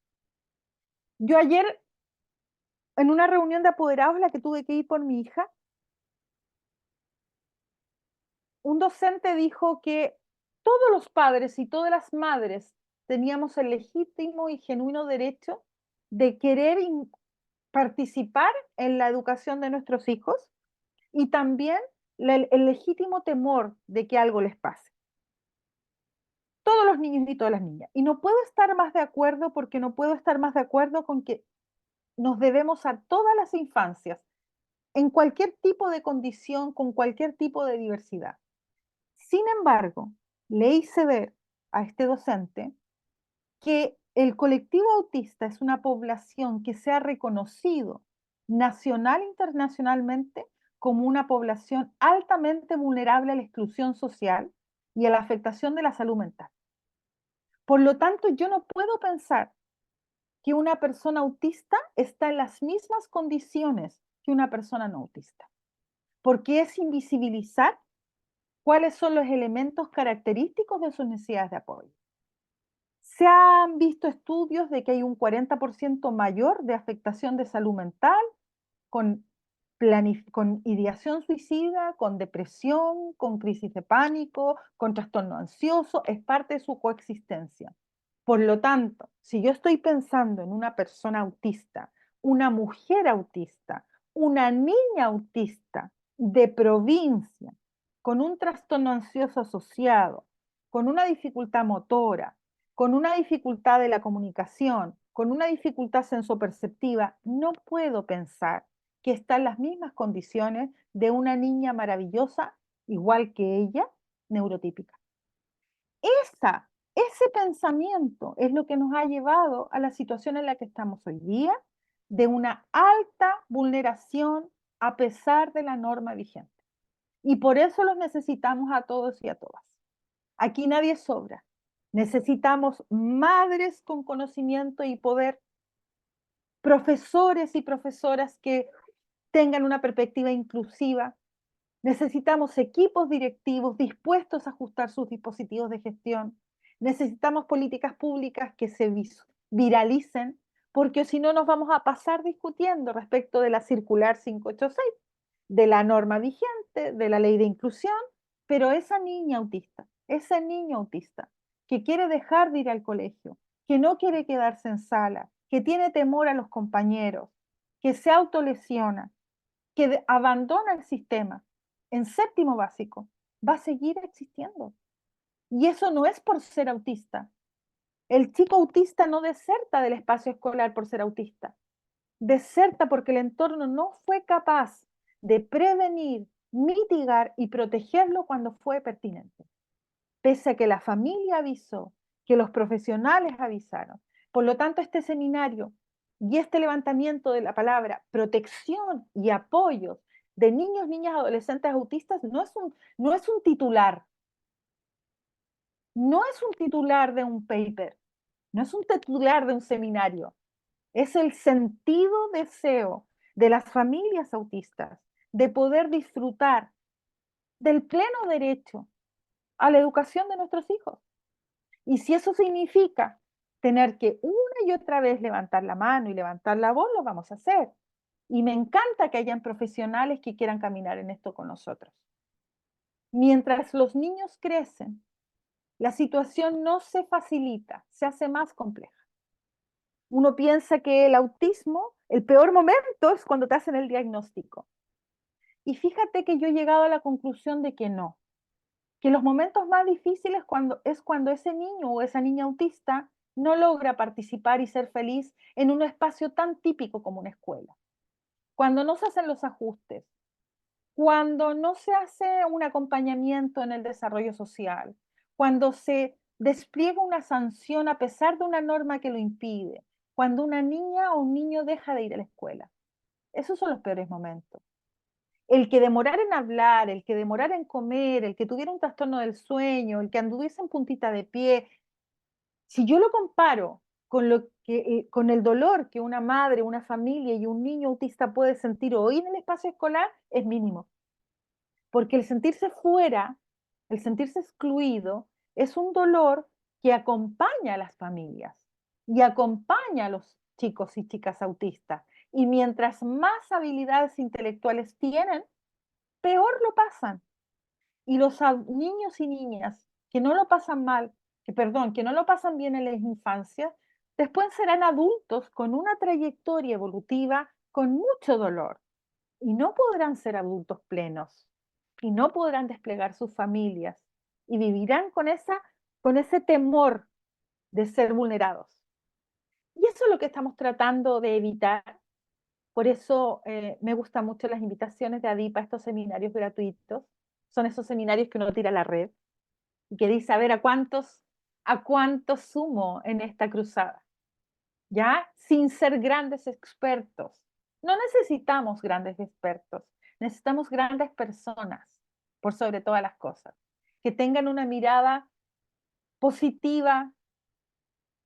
Yo ayer, en una reunión de apoderados en la que tuve que ir por mi hija, un docente dijo que todos los padres y todas las madres teníamos el legítimo y genuino derecho de querer participar en la educación de nuestros hijos y también el legítimo temor de que algo les pase. Todos los niños y todas las niñas. Y no puedo estar más de acuerdo porque no puedo estar más de acuerdo con que nos debemos a todas las infancias, en cualquier tipo de condición, con cualquier tipo de diversidad. Sin embargo, le hice ver a este docente que el colectivo autista es una población que se ha reconocido nacional e internacionalmente como una población altamente vulnerable a la exclusión social y a la afectación de la salud mental. Por lo tanto, yo no puedo pensar que una persona autista está en las mismas condiciones que una persona no autista, porque es invisibilizar cuáles son los elementos característicos de sus necesidades de apoyo. Se han visto estudios de que hay un 40% mayor de afectación de salud mental con, con ideación suicida, con depresión, con crisis de pánico, con trastorno ansioso, es parte de su coexistencia. Por lo tanto, si yo estoy pensando en una persona autista, una mujer autista, una niña autista de provincia, con un trastorno ansioso asociado, con una dificultad motora, con una dificultad de la comunicación, con una dificultad sensoperceptiva, no puedo pensar que está en las mismas condiciones de una niña maravillosa, igual que ella, neurotípica. Ese pensamiento es lo que nos ha llevado a la situación en la que estamos hoy día, de una alta vulneración a pesar de la norma vigente. Y por eso los necesitamos a todos y a todas. Aquí nadie sobra. Necesitamos madres con conocimiento y poder, profesores y profesoras que tengan una perspectiva inclusiva. Necesitamos equipos directivos dispuestos a ajustar sus dispositivos de gestión. Necesitamos políticas públicas que se viralicen, porque si no nos vamos a pasar discutiendo respecto de la circular 586, de la norma vigente, de la ley de inclusión, pero esa niña autista, ese niño autista que quiere dejar de ir al colegio, que no quiere quedarse en sala, que tiene temor a los compañeros, que se autolesiona, que abandona el sistema en séptimo básico, va a seguir existiendo. Y eso no es por ser autista. El chico autista no deserta del espacio escolar por ser autista. Deserta porque el entorno no fue capaz de prevenir, mitigar y protegerlo cuando fue pertinente. Pese a que la familia avisó, que los profesionales avisaron. Por lo tanto, este seminario y este levantamiento de la palabra protección y apoyo de niños, niñas, adolescentes autistas no es un titular, no es un titular de un paper, no es un titular de un seminario, es el sentido deseo de las familias autistas de poder disfrutar del pleno derecho a la educación de nuestros hijos. Y si eso significa tener que una y otra vez levantar la mano y levantar la voz, lo vamos a hacer. Y me encanta que hayan profesionales que quieran caminar en esto con nosotros. Mientras los niños crecen, la situación no se facilita, se hace más compleja. Uno piensa que el autismo, el peor momento es cuando te hacen el diagnóstico. Y fíjate que yo he llegado a la conclusión de que no, que los momentos más difíciles es cuando ese niño o esa niña autista no logra participar y ser feliz en un espacio tan típico como una escuela. Cuando no se hacen los ajustes, cuando no se hace un acompañamiento en el desarrollo social, cuando se despliega una sanción a pesar de una norma que lo impide, cuando una niña o un niño deja de ir a la escuela. Esos son los peores momentos. El que demorara en hablar, el que demorara en comer, el que tuviera un trastorno del sueño, el que anduviese en puntita de pie, si yo lo comparo con el dolor que una madre, una familia y un niño autista puede sentir hoy en el espacio escolar, es mínimo. Porque el sentirse fuera, el sentirse excluido, es un dolor que acompaña a las familias y acompaña a los chicos y chicas autistas. Y mientras más habilidades intelectuales tienen, peor lo pasan. Y los niños y niñas que no lo pasan mal, que no lo pasan bien en la infancia, después serán adultos con una trayectoria evolutiva con mucho dolor y no podrán ser adultos plenos y no podrán desplegar sus familias y vivirán con ese temor de ser vulnerados. Y eso es lo que estamos tratando de evitar. Por eso me gustan mucho las invitaciones de ADIPA a estos seminarios gratuitos. Son esos seminarios que uno tira a la red y que dice, a ver, a cuántos sumo en esta cruzada? ¿Ya? Sin ser grandes expertos. No necesitamos grandes expertos, necesitamos grandes personas, por sobre todas las cosas, que tengan una mirada positiva,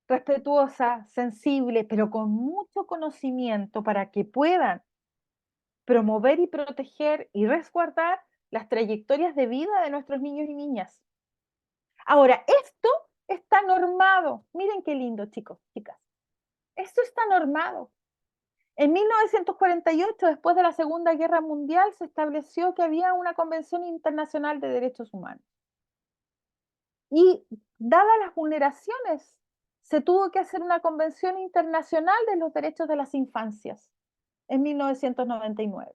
respetuosa, sensible, pero con mucho conocimiento para que puedan promover y proteger y resguardar las trayectorias de vida de nuestros niños y niñas. Ahora, esto está normado. Miren qué lindo, chicos, chicas. Esto está normado. En 1948, después de la Segunda Guerra Mundial, se estableció que había una Convención Internacional de Derechos Humanos. Y dadas las vulneraciones, se tuvo que hacer una Convención Internacional de los Derechos de las Infancias en 1999.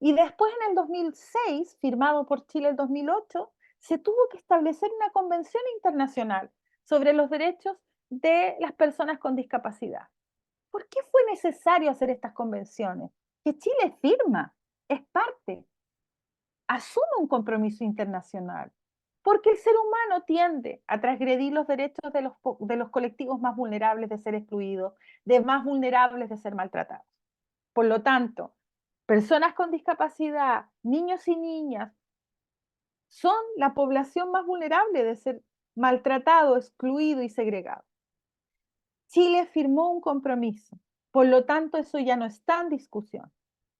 Y después, en el 2006, firmado por Chile el 2008, se tuvo que establecer una Convención Internacional sobre los derechos de las personas con discapacidad. ¿Por qué fue necesario hacer estas convenciones? Que Chile firma, es parte, asume un compromiso internacional, porque el ser humano tiende a transgredir los derechos de los colectivos más vulnerables de ser excluidos, de más vulnerables de ser maltratados. Por lo tanto, personas con discapacidad, niños y niñas, son la población más vulnerable de ser maltratado, excluido y segregado. Chile firmó un compromiso, por lo tanto eso ya no está en discusión.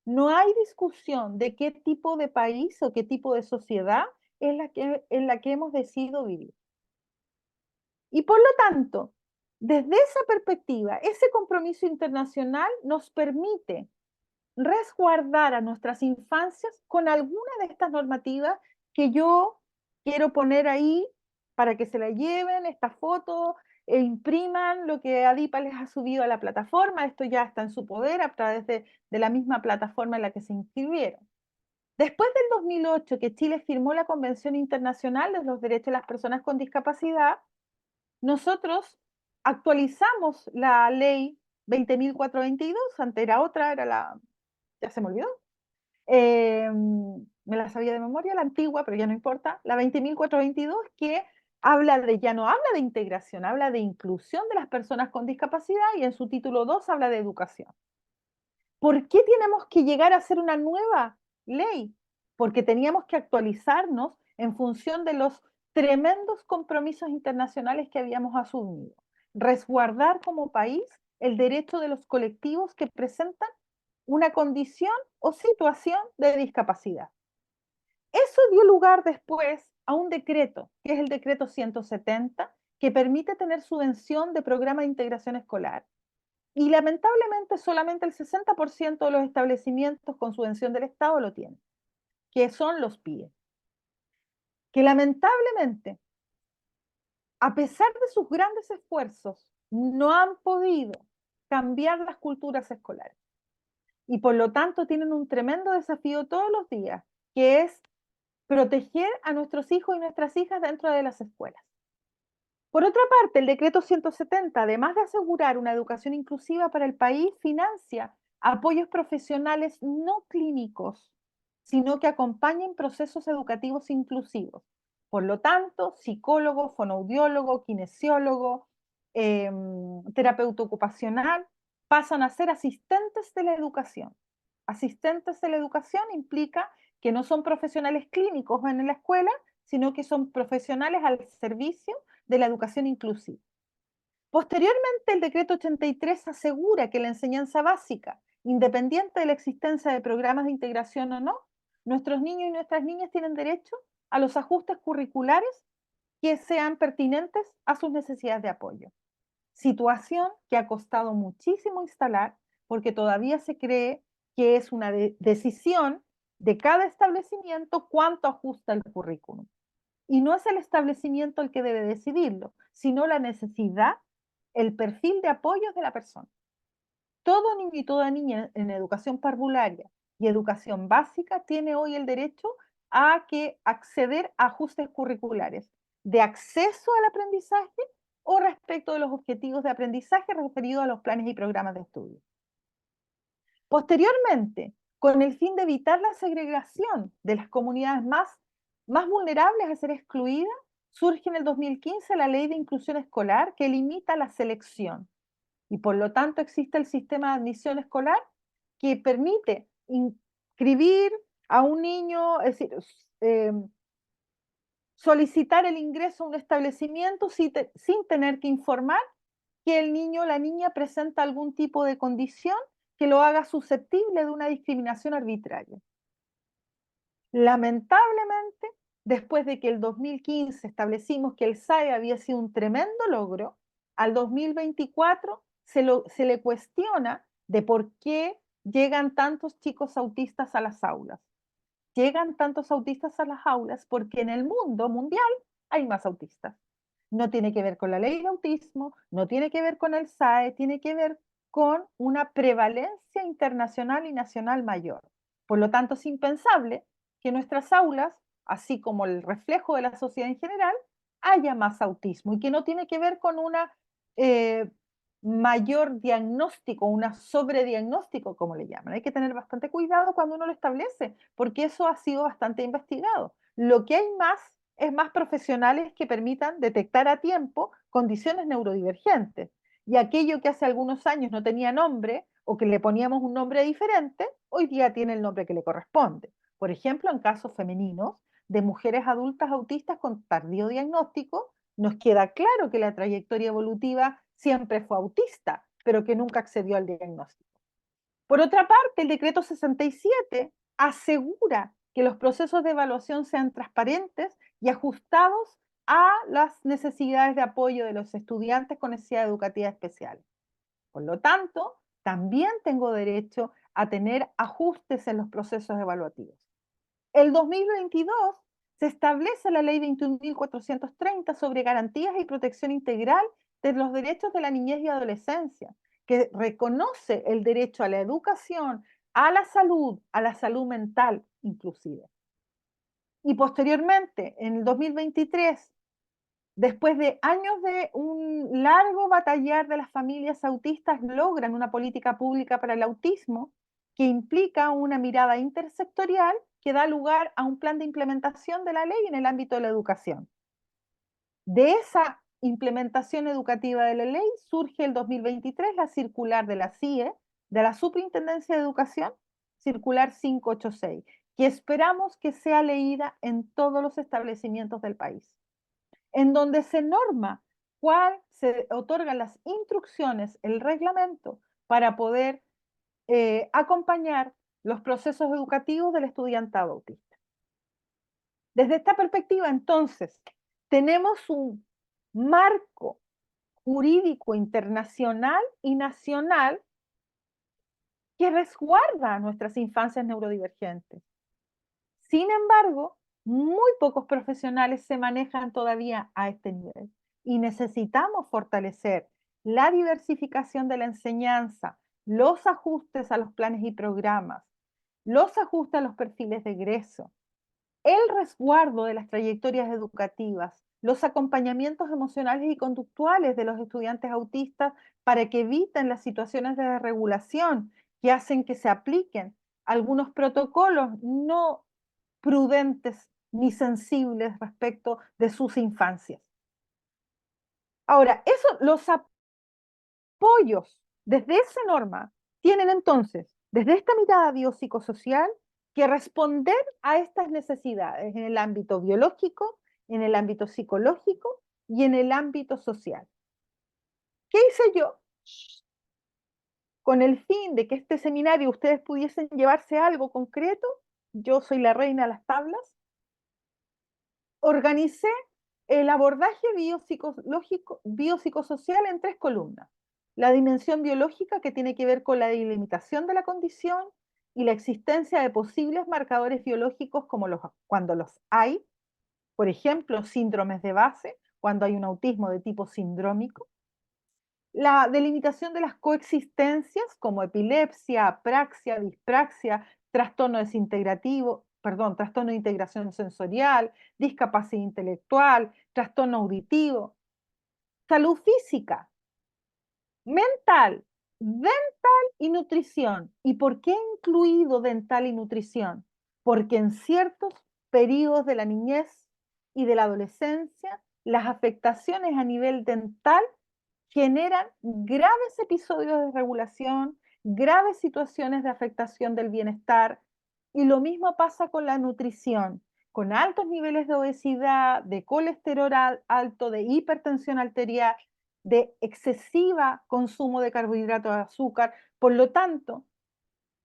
No hay discusión de qué tipo de país o qué tipo de sociedad es en la que hemos decidido vivir. Y por lo tanto, desde esa perspectiva, ese compromiso internacional nos permite resguardar a nuestras infancias con alguna de estas normativas que yo quiero poner ahí para que se la lleven, esta foto, e impriman lo que ADIPA les ha subido a la plataforma. Esto ya está en su poder a través de la misma plataforma en la que se inscribieron. Después del 2008, que Chile firmó la Convención Internacional de los Derechos de las Personas con Discapacidad, nosotros actualizamos la ley 20.422, antes era otra, era la, ya se me olvidó, me la sabía de memoria, la antigua, pero ya no importa, la 20.422, que habla de, ya no habla de integración, habla de inclusión de las personas con discapacidad y en su título 2 habla de educación. ¿Por qué tenemos que llegar a hacer una nueva ley? Porque teníamos que actualizarnos en función de los tremendos compromisos internacionales que habíamos asumido. Resguardar como país el derecho de los colectivos que presentan una condición o situación de discapacidad. Eso dio lugar después a un decreto, que es el decreto 170, que permite tener subvención de programa de integración escolar. Y lamentablemente solamente el 60% de los establecimientos con subvención del Estado lo tienen, que son los PIE. Que lamentablemente, a pesar de sus grandes esfuerzos, no han podido cambiar las culturas escolares. Y por lo tanto tienen un tremendo desafío todos los días, que es proteger a nuestros hijos y nuestras hijas dentro de las escuelas. Por otra parte, el decreto 170, además de asegurar una educación inclusiva para el país, financia apoyos profesionales no clínicos, sino que acompañen procesos educativos inclusivos. Por lo tanto, psicólogo, fonoaudiólogo, kinesiólogo, terapeuta ocupacional, pasan a ser asistentes de la educación. Asistentes de la educación implica que no son profesionales clínicos en la escuela, sino que son profesionales al servicio de la educación inclusiva. Posteriormente, el decreto 83 asegura que la enseñanza básica, independiente de la existencia de programas de integración o no, nuestros niños y nuestras niñas tienen derecho a los ajustes curriculares que sean pertinentes a sus necesidades de apoyo. Situación que ha costado muchísimo instalar porque todavía se cree que es una decisión de cada establecimiento cuánto ajusta el currículum. Y no es el establecimiento el que debe decidirlo, sino la necesidad, el perfil de apoyos de la persona. Todo niño y toda niña en educación parvularia y educación básica tiene hoy el derecho a que acceder a ajustes curriculares de acceso al aprendizaje o respecto de los objetivos de aprendizaje referidos a los planes y programas de estudio. Posteriormente, con el fin de evitar la segregación de las comunidades más vulnerables a ser excluidas, surge en el 2015 la Ley de Inclusión Escolar que limita la selección y por lo tanto existe el sistema de admisión escolar que permite inscribir a un niño, es decir, solicitar el ingreso a un establecimiento sin tener que informar que el niño o la niña presenta algún tipo de condición que lo haga susceptible de una discriminación arbitraria. Lamentablemente, después de que el 2015 establecimos que el SAE había sido un tremendo logro, al 2024 se le cuestiona de por qué llegan tantos chicos autistas a las aulas. Llegan tantos autistas a las aulas porque en el mundo mundial hay más autistas. No tiene que ver con la ley de autismo, no tiene que ver con el SAE, tiene que ver con una prevalencia internacional y nacional mayor. Por lo tanto, es impensable que en nuestras aulas, así como el reflejo de la sociedad en general, haya más autismo y que no tiene que ver con una eh, mayor diagnóstico, una sobrediagnóstico, como le llaman. Hay que tener bastante cuidado cuando uno lo establece, porque eso ha sido bastante investigado. Lo que hay más es más profesionales que permitan detectar a tiempo condiciones neurodivergentes. Y aquello que hace algunos años no tenía nombre o que le poníamos un nombre diferente, hoy día tiene el nombre que le corresponde. Por ejemplo, en casos femeninos de mujeres adultas autistas con tardío diagnóstico, nos queda claro que la trayectoria evolutiva siempre fue autista, pero que nunca accedió al diagnóstico. Por otra parte, el decreto 67 asegura que los procesos de evaluación sean transparentes y ajustados a las necesidades de apoyo de los estudiantes con necesidades educativas especiales. Por lo tanto, también tengo derecho a tener ajustes en los procesos evaluativos. El 2022 se establece la Ley 21.430 sobre garantías y protección integral de los derechos de la niñez y adolescencia, que reconoce el derecho a la educación, a la salud mental inclusive. Y posteriormente, en el 2023, después de años de un largo batallar de las familias autistas, logran una política pública para el autismo que implica una mirada intersectorial que da lugar a un plan de implementación de la ley en el ámbito de la educación. De esa implementación educativa de la ley surge el 2023 la circular de la CIE, de la Superintendencia de Educación, circular 586, que esperamos que sea leída en todos los establecimientos del país, en donde se norma cuál se otorgan las instrucciones, el reglamento, para poder acompañar los procesos educativos del estudiantado autista. Desde esta perspectiva, entonces, tenemos un marco jurídico internacional y nacional que resguarda a nuestras infancias neurodivergentes. Sin embargo, muy pocos profesionales se manejan todavía a este nivel y necesitamos fortalecer la diversificación de la enseñanza, los ajustes a los planes y programas, los ajustes a los perfiles de egreso, el resguardo de las trayectorias educativas, los acompañamientos emocionales y conductuales de los estudiantes autistas para que eviten las situaciones de desregulación que hacen que se apliquen algunos protocolos no prudentes ni sensibles respecto de sus infancias. Ahora, los apoyos desde esa norma tienen entonces, desde esta mirada biopsicosocial, que responder a estas necesidades en el ámbito biológico, en el ámbito psicológico y en el ámbito social. ¿Qué hice yo? Con el fin de que este seminario ustedes pudiesen llevarse algo concreto, yo soy la reina de las tablas, organicé el abordaje biopsicosocial en 3 columnas. La dimensión biológica, que tiene que ver con la delimitación de la condición y la existencia de posibles marcadores biológicos como cuando los hay, por ejemplo, síndromes de base, cuando hay un autismo de tipo sindrómico. La delimitación de las coexistencias como epilepsia, apraxia, dispraxia, trastorno desintegrativo, perdón, trastorno de integración sensorial, discapacidad intelectual, trastorno auditivo, salud física, mental, dental y nutrición. ¿Y por qué he incluido dental y nutrición? Porque en ciertos periodos de la niñez y de la adolescencia, las afectaciones a nivel dental generan graves episodios de desregulación, graves situaciones de afectación del bienestar, y lo mismo pasa con la nutrición, con altos niveles de obesidad, de colesterol alto, de hipertensión arterial, de excesiva consumo de carbohidratos de azúcar. Por lo tanto,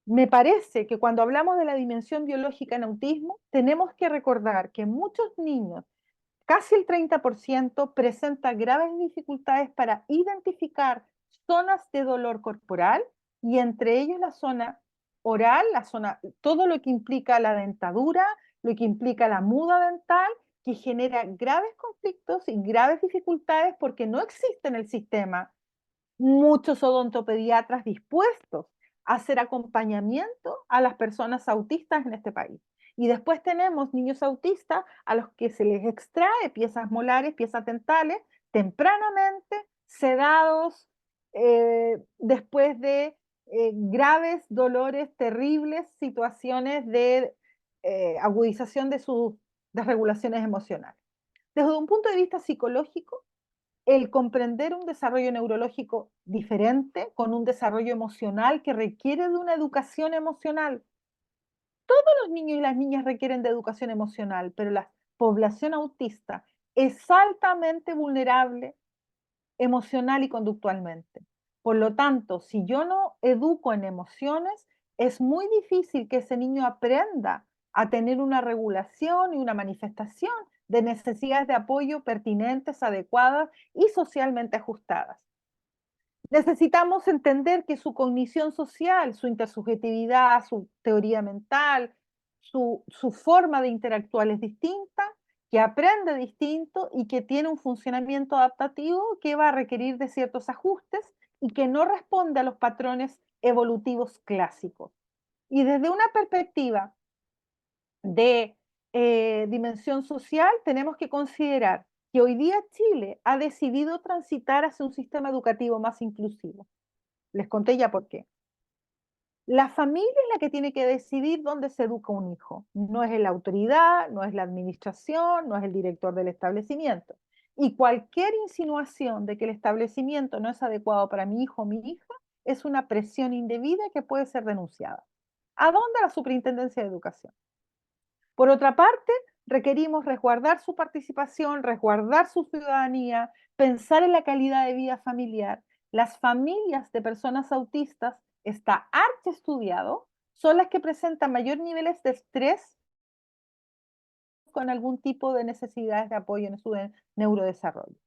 me parece que cuando hablamos de la dimensión biológica en autismo, tenemos que recordar que muchos niños, casi el 30%, presenta graves dificultades para identificar zonas de dolor corporal, y entre ellos la zona oral, todo lo que implica la dentadura, lo que implica la muda dental, que genera graves conflictos y graves dificultades porque no existe en el sistema muchos odontopediatras dispuestos a hacer acompañamiento a las personas autistas en este país. Y después tenemos niños autistas a los que se les extrae piezas molares, piezas dentales, tempranamente, sedados, después de graves dolores, terribles situaciones de agudización de sus desregulaciones emocionales. Desde un punto de vista psicológico, el comprender un desarrollo neurológico diferente, con un desarrollo emocional que requiere de una educación emocional. Todos los niños y las niñas requieren de educación emocional, pero la población autista es altamente vulnerable emocional y conductualmente. Por lo tanto, si yo no educo en emociones, es muy difícil que ese niño aprenda a tener una regulación y una manifestación de necesidades de apoyo pertinentes, adecuadas y socialmente ajustadas. Necesitamos entender que su cognición social, su intersubjetividad, su teoría mental, su forma de interactuar es distinta, que aprende distinto y que tiene un funcionamiento adaptativo que va a requerir de ciertos ajustes y que no responde a los patrones evolutivos clásicos. Y desde una perspectiva de dimensión social, tenemos que considerar que hoy día Chile ha decidido transitar hacia un sistema educativo más inclusivo. Les conté ya por qué. La familia es la que tiene que decidir dónde se educa un hijo. No es la autoridad, no es la administración, no es el director del establecimiento. Y cualquier insinuación de que el establecimiento no es adecuado para mi hijo o mi hija es una presión indebida que puede ser denunciada. ¿A dónde? A la Superintendencia de Educación. Por otra parte, requerimos resguardar su participación, resguardar su ciudadanía, pensar en la calidad de vida familiar. Las familias de personas autistas, está harto estudiado, son las que presentan mayor niveles de estrés con algún tipo de necesidades de apoyo en su neurodesarrollo.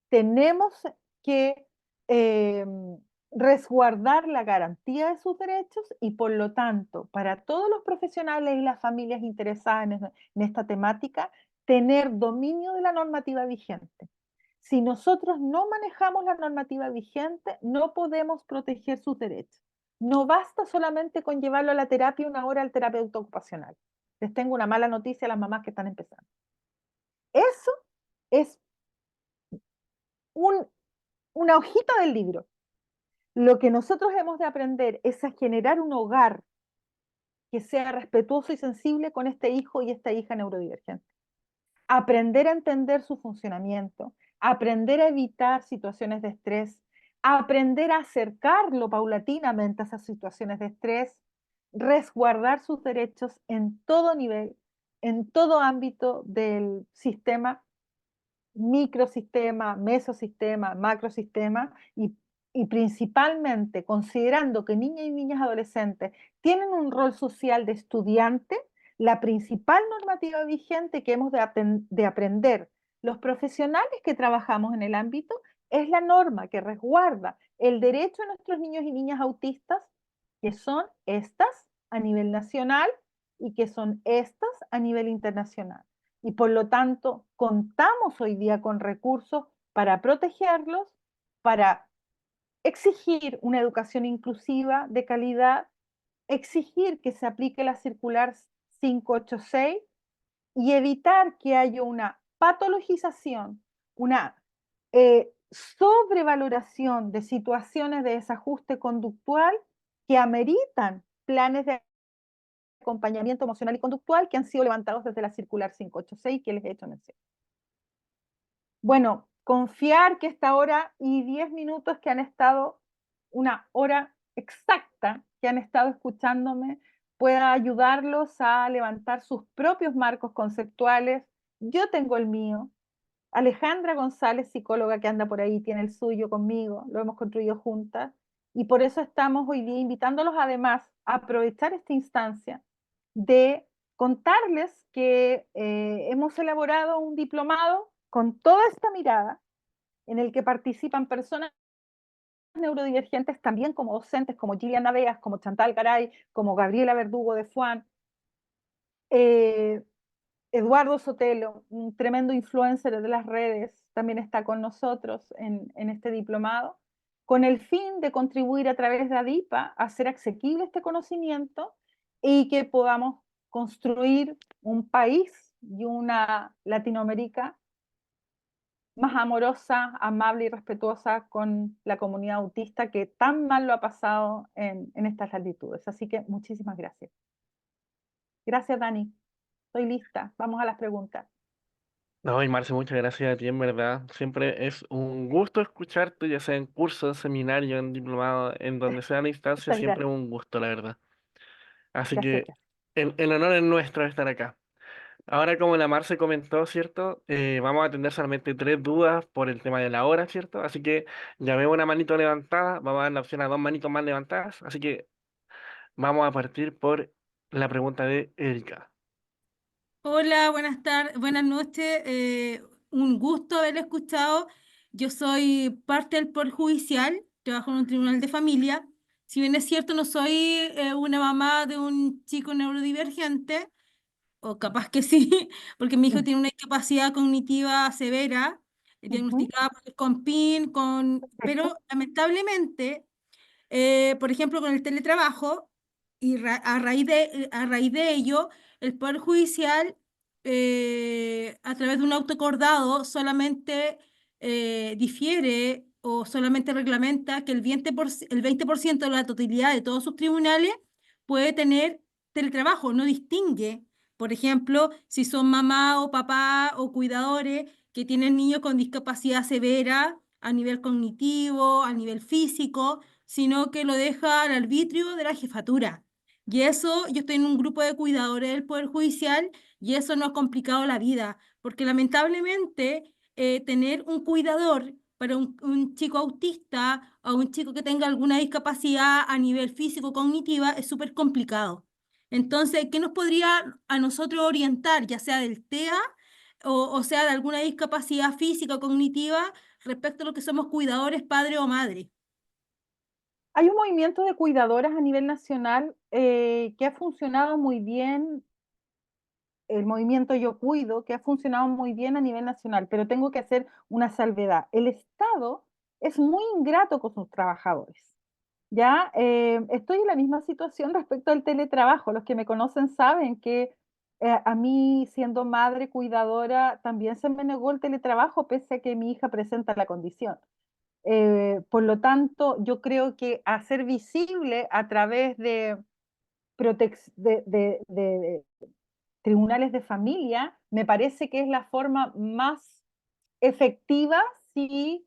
Tenemos que resguardar la garantía de sus derechos y por lo tanto, para todos los profesionales y las familias interesadas en esta temática, tener dominio de la normativa vigente. Si nosotros no manejamos la normativa vigente, no podemos proteger sus derechos. No basta solamente con llevarlo a la terapia una hora al terapeuta ocupacional. Les tengo una mala noticia a las mamás que están empezando. Eso es un una hojita del libro. Lo que nosotros hemos de aprender es a generar un hogar que sea respetuoso y sensible con este hijo y esta hija neurodivergente. Aprender a entender su funcionamiento, aprender a evitar situaciones de estrés, aprender a acercarlo paulatinamente a esas situaciones de estrés, resguardar sus derechos en todo nivel, en todo ámbito del sistema microsistema, mesosistema, macrosistema y principalmente considerando que niñas y niñas adolescentes tienen un rol social de estudiante, la principal normativa vigente que hemos de aprender los profesionales que trabajamos en el ámbito es la norma que resguarda el derecho de nuestros niños y niñas autistas, que son estas a nivel nacional y que son estas a nivel internacional y por lo tanto contamos hoy día con recursos para protegerlos, para exigir una educación inclusiva de calidad, exigir que se aplique la circular 586 y evitar que haya una patologización, una sobrevaloración de situaciones de desajuste conductual que ameritan planes de acompañamiento emocional y conductual que han sido levantados desde la circular 586 que les he hecho mención. Bueno, confiar que esta hora y 10 minutos que han estado, una hora exacta que han estado escuchándome, pueda ayudarlos a levantar sus propios marcos conceptuales. Yo tengo el mío. Alejandra González, psicóloga que anda por ahí, tiene el suyo conmigo, lo hemos construido juntas. Y por eso estamos hoy día invitándolos además a aprovechar esta instancia de contarles que hemos elaborado un diplomado con toda esta mirada en el que participan personas neurodivergentes también como docentes, como Gillian Aveas, como Chantal Garay, como Gabriela Verdugo de Fuan, eh, Eduardo Sotelo, un tremendo influencer de las redes, también está con nosotros en este diplomado, con el fin de contribuir a través de ADIPA a hacer asequible este conocimiento y que podamos construir un país y una Latinoamérica más amorosa, amable y respetuosa con la comunidad autista que tan mal lo ha pasado en estas latitudes. Así que muchísimas gracias. Gracias, Dani. Estoy lista. Vamos a las preguntas. No, y Marce, muchas gracias a ti, en verdad. Siempre es un gusto escucharte, ya sea en curso, en seminario, en diplomado, en donde sea la instancia, Muchas siempre es gracias. un gusto, la verdad. Así Gracias, que gracias. el honor es nuestro de estar acá. Ahora, como la Mar se comentó, ¿cierto? Vamos a atender solamente tres dudas por el tema de la hora, ¿cierto? Así que ya veo una manito levantada, vamos a dar la opción a dos manitos más levantadas, así que vamos a partir por la pregunta de Erika. Hola, buenas tardes, buenas noches. Un gusto haber escuchado. Yo soy parte del Poder Judicial, trabajo en un tribunal de familia. Si bien es cierto, no soy una mamá de un chico neurodivergente, o capaz que sí, porque mi hijo Mm, tiene una discapacidad cognitiva severa, ujú, diagnosticada con PIN, pero perfecto. lamentablemente por ejemplo, con el teletrabajo, y a raíz de ello, el Poder Judicial, a través de un auto acordado, solamente difiere o solamente reglamenta que el 20% de la totalidad de todos sus tribunales puede tener teletrabajo, no distingue. Por ejemplo, si son mamá o papá o cuidadores que tienen niños con discapacidad severa a nivel cognitivo, a nivel físico, sino que lo deja al arbitrio de la jefatura. Y eso, yo estoy en un grupo de cuidadores del Poder Judicial y eso nos ha complicado la vida, porque lamentablemente tener un cuidador para un chico autista o un chico que tenga alguna discapacidad a nivel físico-cognitiva es súper complicado. Entonces, ¿qué nos podría a nosotros orientar, ya sea del TEA o sea de alguna discapacidad física o cognitiva respecto a lo que somos cuidadores, padre o madre? Hay un movimiento de cuidadoras a nivel nacional que ha funcionado muy bien, el movimiento Yo Cuido, que ha funcionado muy bien a nivel nacional, pero tengo que hacer una salvedad. El Estado es muy ingrato con sus trabajadores. Ya estoy en la misma situación respecto al teletrabajo. Los que me conocen saben que a mí, siendo madre cuidadora, también se me negó el teletrabajo, pese a que mi hija presenta la condición. Por lo tanto, yo creo que hacer visible a través de, de tribunales de familia me parece que es la forma más efectiva si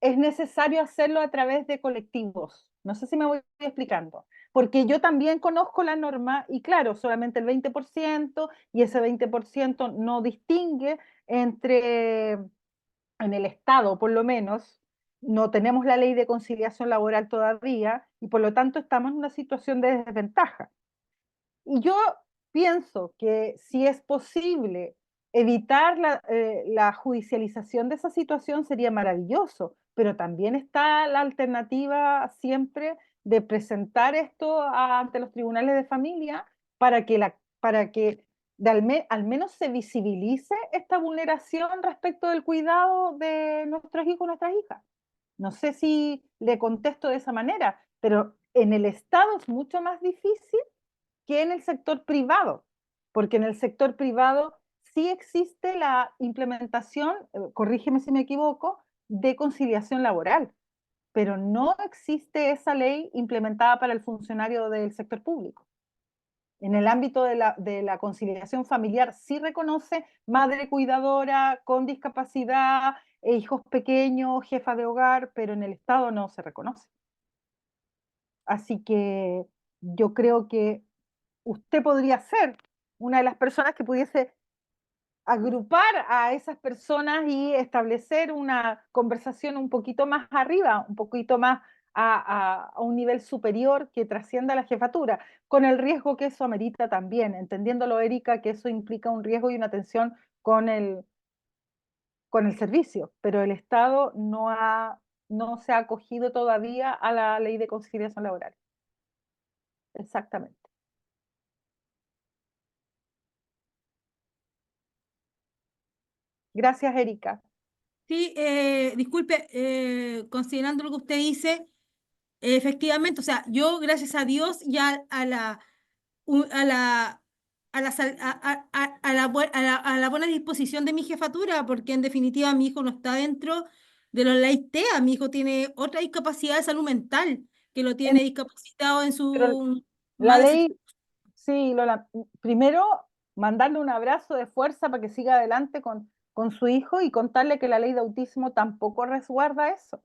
es necesario hacerlo a través de colectivos. No sé si me voy explicando, porque yo también conozco la norma y claro, solamente el 20% y ese 20% no distingue entre, en el Estado por lo menos, no tenemos la ley de conciliación laboral todavía y por lo tanto estamos en una situación de desventaja. Y yo pienso que si es posible evitar la judicialización de esa situación sería maravilloso, pero también está la alternativa siempre de presentar esto ante los tribunales de familia para que al menos se visibilice esta vulneración respecto del cuidado de nuestros hijos y nuestras hijas. No sé si le contesto de esa manera, pero en el Estado es mucho más difícil que en el sector privado, porque en el sector privado sí existe la implementación, corrígeme si me equivoco, de conciliación laboral, pero no existe esa ley implementada para el funcionario del sector público. En el ámbito de la conciliación familiar sí reconoce madre cuidadora con discapacidad, hijos pequeños, jefa de hogar, pero en el Estado no se reconoce. Así que yo creo que usted podría ser una de las personas que pudiese agrupar a esas personas y establecer una conversación un poquito más arriba, un poquito más a un nivel superior que trascienda la jefatura, con el riesgo que eso amerita también, entendiéndolo, Erika, que eso implica un riesgo y una tensión con el servicio, pero el Estado no se ha acogido todavía a la ley de conciliación laboral. Exactamente. Gracias, Erika. Sí, disculpe, considerando lo que usted dice, efectivamente, o sea, yo gracias a Dios ya a la, a la, sal- a la buena disposición de mi jefatura, porque en definitiva mi hijo no está dentro de los leyes TEA, mi hijo tiene otra discapacidad de salud mental, que lo En- tiene discapacitado en pero su la más de ley, sí, Lola, primero mandarle un abrazo de fuerza para que siga adelante con su hijo y contarle que la ley de autismo tampoco resguarda eso.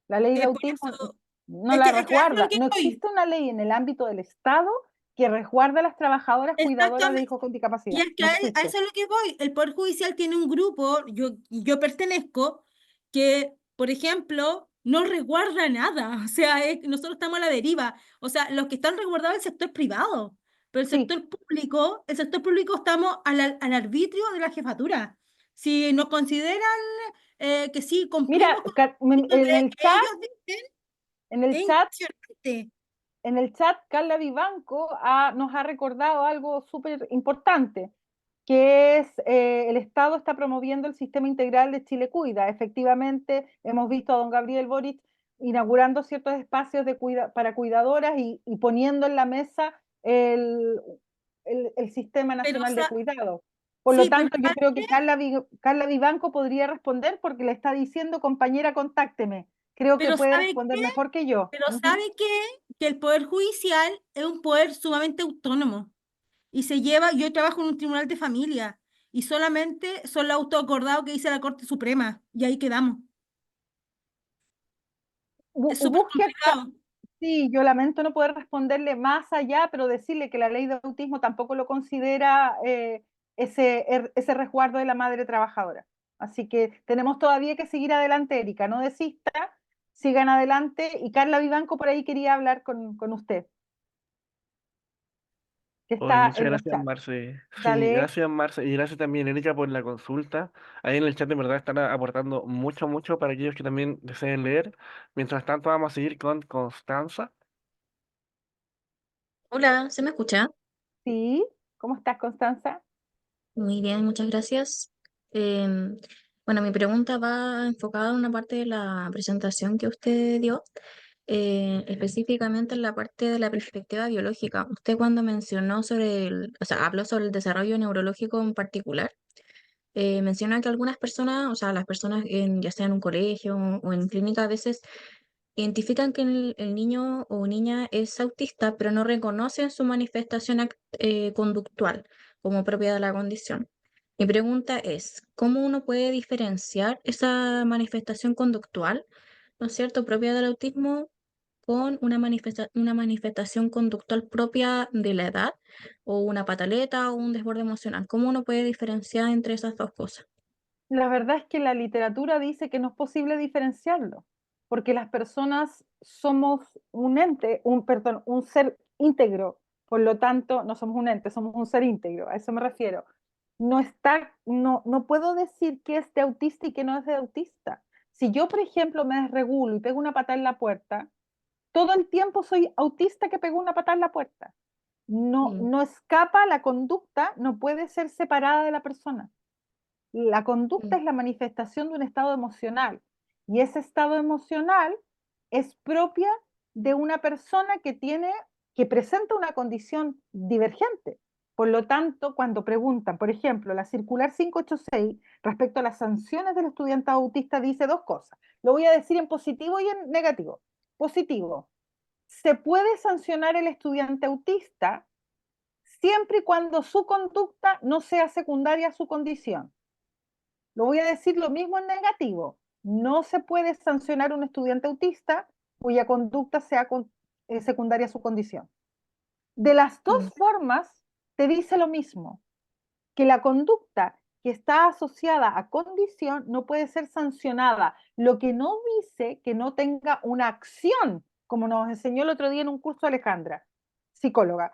La ley de por autismo eso, no la es que a eso es lo resguarda. que No estoy. existe una ley en el ámbito del Estado que resguarda a las trabajadoras cuidadoras de Exactamente. hijos con Y discapacidad. es que No a, te a fuiste. eso es lo que voy. El Poder Judicial tiene un grupo, yo pertenezco, que, por ejemplo, no resguarda nada. O sea, nosotros estamos a la deriva. O sea, los que están resguardados es el sector privado, pero Sí, el sector público estamos al arbitrio de la jefatura. Si nos consideran que sí mira, cumplimos con lo en que el chat, ellos dicen, en el es chat impresionante. En el chat, Carla Vivanco nos ha recordado algo súper importante, que es el Estado está promoviendo el sistema integral de Chile Cuida. Efectivamente, hemos visto a don Gabriel Boric inaugurando ciertos espacios para cuidadoras y poniendo en la mesa el Sistema Pero, Nacional de Cuidado. Por lo sí, pero tanto, yo ¿sabes creo qué? que Carla Vivanco podría responder porque le está diciendo, compañera, contácteme. Creo que Pero puede ¿sabe responder qué? mejor que yo. Pero Ujú. ¿sabe qué? Que el Poder Judicial es un poder sumamente autónomo y se lleva, yo trabajo en un tribunal de familia y solamente son los autoacordados que dice la Corte Suprema y ahí quedamos. Es súper Busque, complicado. sí, yo lamento no poder responderle más allá, pero decirle que la ley de autismo tampoco lo considera ese resguardo de la madre trabajadora. Así que tenemos todavía que seguir adelante, Erika, no desista, sigan adelante. Y Carla Vivanco por ahí quería hablar con usted, que Hoy, está muchas en el gracias, chat. Marce. Sí, Dale, gracias, Marce. Y gracias también, Erika, por la consulta. Ahí en el chat, de verdad, están aportando mucho, mucho para aquellos que también deseen leer. Mientras tanto, vamos a seguir con Constanza. Hola, ¿se me escucha? sí, ¿cómo estás, Constanza? Muy bien, muchas gracias. Em, bueno, mi pregunta va enfocada en una parte de la presentación que usted dio, específicamente en la parte de la perspectiva biológica. Usted cuando mencionó sobre o sea, habló sobre el desarrollo neurológico en particular, menciona que algunas personas, o sea, las personas ya sea en un colegio o en clínica, a veces identifican que el niño o niña es autista, pero no reconocen su manifestación conductual como propia de la condición. Mi pregunta es, ¿cómo uno puede diferenciar esa manifestación conductual, ¿no es cierto?, propia del autismo con una manifestación conductual propia de la edad o una pataleta o un desborde emocional? ¿Cómo uno puede diferenciar entre esas dos cosas? La verdad es que la literatura dice que no es posible diferenciarlo, porque las personas somos un ente, perdón, un ser íntegro, por lo tanto, no somos un ente, somos un ser íntegro, a eso me refiero. No puedo decir que es de autista y que no es de autista. Si yo, por ejemplo, me desregulo y pego una patada en la puerta, todo el tiempo soy autista que pegó una patada en la puerta. No, Mm, no escapa la conducta, no puede ser separada de la persona. La conducta mm, es la manifestación de un estado emocional y ese estado emocional es propia de una persona que presenta una condición divergente. Por lo tanto, cuando preguntan, por ejemplo, la circular 586 respecto a las sanciones del estudiante autista dice dos cosas. Lo voy a decir en positivo y en negativo. Positivo, se puede sancionar el estudiante autista siempre y cuando su conducta no sea secundaria a su condición. Lo voy a decir lo mismo en negativo. No se puede sancionar a un estudiante autista cuya conducta sea secundaria a su condición. De las dos mm, formas, te dice lo mismo, que la conducta que está asociada a condición no puede ser sancionada, lo que no dice que no tenga una acción, como nos enseñó el otro día en un curso Alejandra, psicóloga.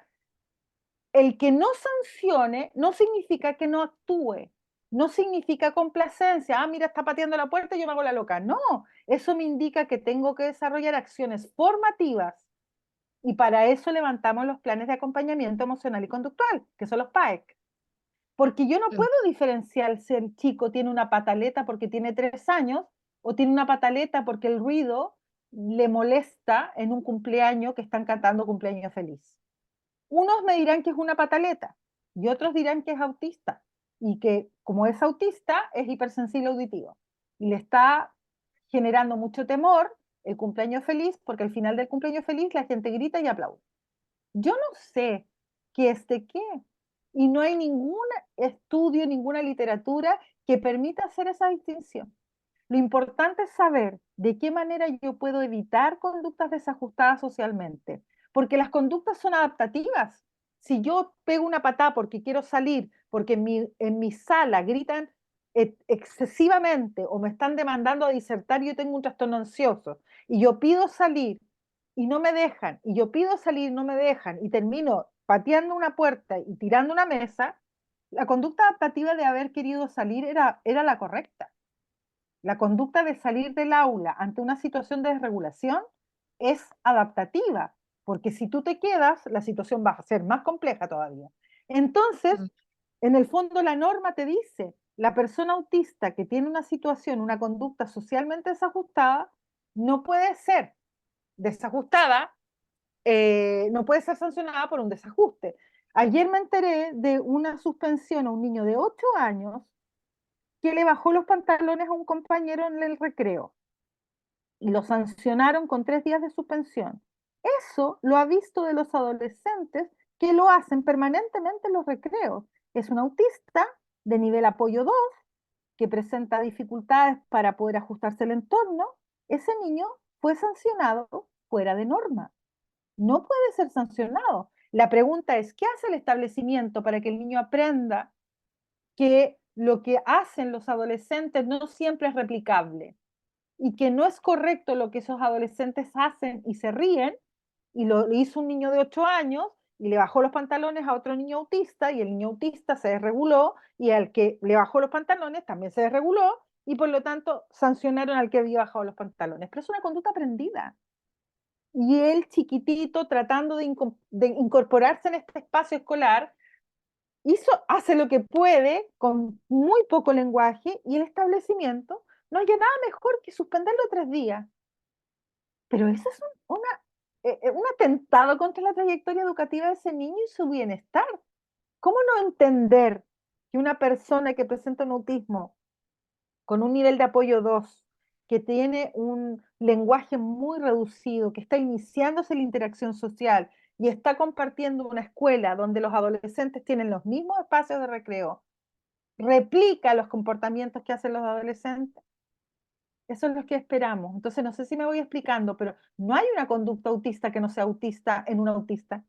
El que no sancione no significa que no actúe, no significa complacencia. Ah, mira, está pateando la puerta y yo me hago la loca. No, eso me indica que tengo que desarrollar acciones formativas y para eso levantamos los planes de acompañamiento emocional y conductual, que son los PAEC. Porque yo no mm, puedo diferenciar si el chico tiene una pataleta porque tiene 3 años o tiene una pataleta porque el ruido le molesta en un cumpleaños que están cantando cumpleaños feliz. Unos me dirán que es una pataleta y otros dirán que es autista y que como es autista es hipersensible auditivo y le está generando mucho temor el cumpleaños feliz porque al final del cumpleaños feliz la gente grita y aplaude. Yo no sé qué es de qué y no hay ningún estudio, ninguna literatura que permita hacer esa distinción. Lo importante es saber de qué manera yo puedo evitar conductas desajustadas socialmente, porque las conductas son adaptativas. Si yo pego una patada porque quiero salir, porque en mi sala gritan excesivamente o me están demandando a disertar y yo tengo un trastorno ansioso y yo pido salir y no me dejan, y yo pido salir y no me dejan, y termino pateando una puerta y tirando una mesa, la conducta adaptativa de haber querido salir era la correcta. La conducta de salir del aula ante una situación de desregulación es adaptativa, porque si tú te quedas, la situación va a ser más compleja todavía. Entonces, Mm. en el fondo la norma te dice, la persona autista que tiene una situación, una conducta socialmente desajustada, no puede ser desajustada, no puede ser sancionada por un desajuste. Ayer me enteré de una suspensión a un niño de 8 años que le bajó los pantalones a un compañero en el recreo y lo sancionaron con 3 días de suspensión. Eso lo ha visto de los adolescentes que lo hacen permanentemente en los recreos. Es un autista de nivel apoyo 2 que presenta dificultades para poder ajustarse al entorno. Ese niño fue sancionado fuera de norma. No puede ser sancionado. La pregunta es, ¿qué hace el establecimiento para que el niño aprenda que lo que hacen los adolescentes no siempre es replicable y que no es correcto lo que esos adolescentes hacen y se ríen, y lo hizo un niño de 8 años y le bajó los pantalones a otro niño autista y el niño autista se desreguló y al que le bajó los pantalones también se desreguló y por lo tanto sancionaron al que había bajado los pantalones? Pero es una conducta aprendida. Y él chiquitito tratando de incorporarse en este espacio escolar hace lo que puede con muy poco lenguaje y el establecimiento no hay nada mejor que suspenderlo 3 días. Pero eso es un atentado contra la trayectoria educativa de ese niño y su bienestar. ¿Cómo no entender que una persona que presenta un autismo con un nivel de apoyo 2, que tiene un lenguaje muy reducido, que está iniciándose la interacción social y está compartiendo una escuela donde los adolescentes tienen los mismos espacios de recreo, replica los comportamientos que hacen los adolescentes? Eso es lo que esperamos. Entonces, no sé si me voy explicando, pero no hay una conducta autista que no sea autista en un autista.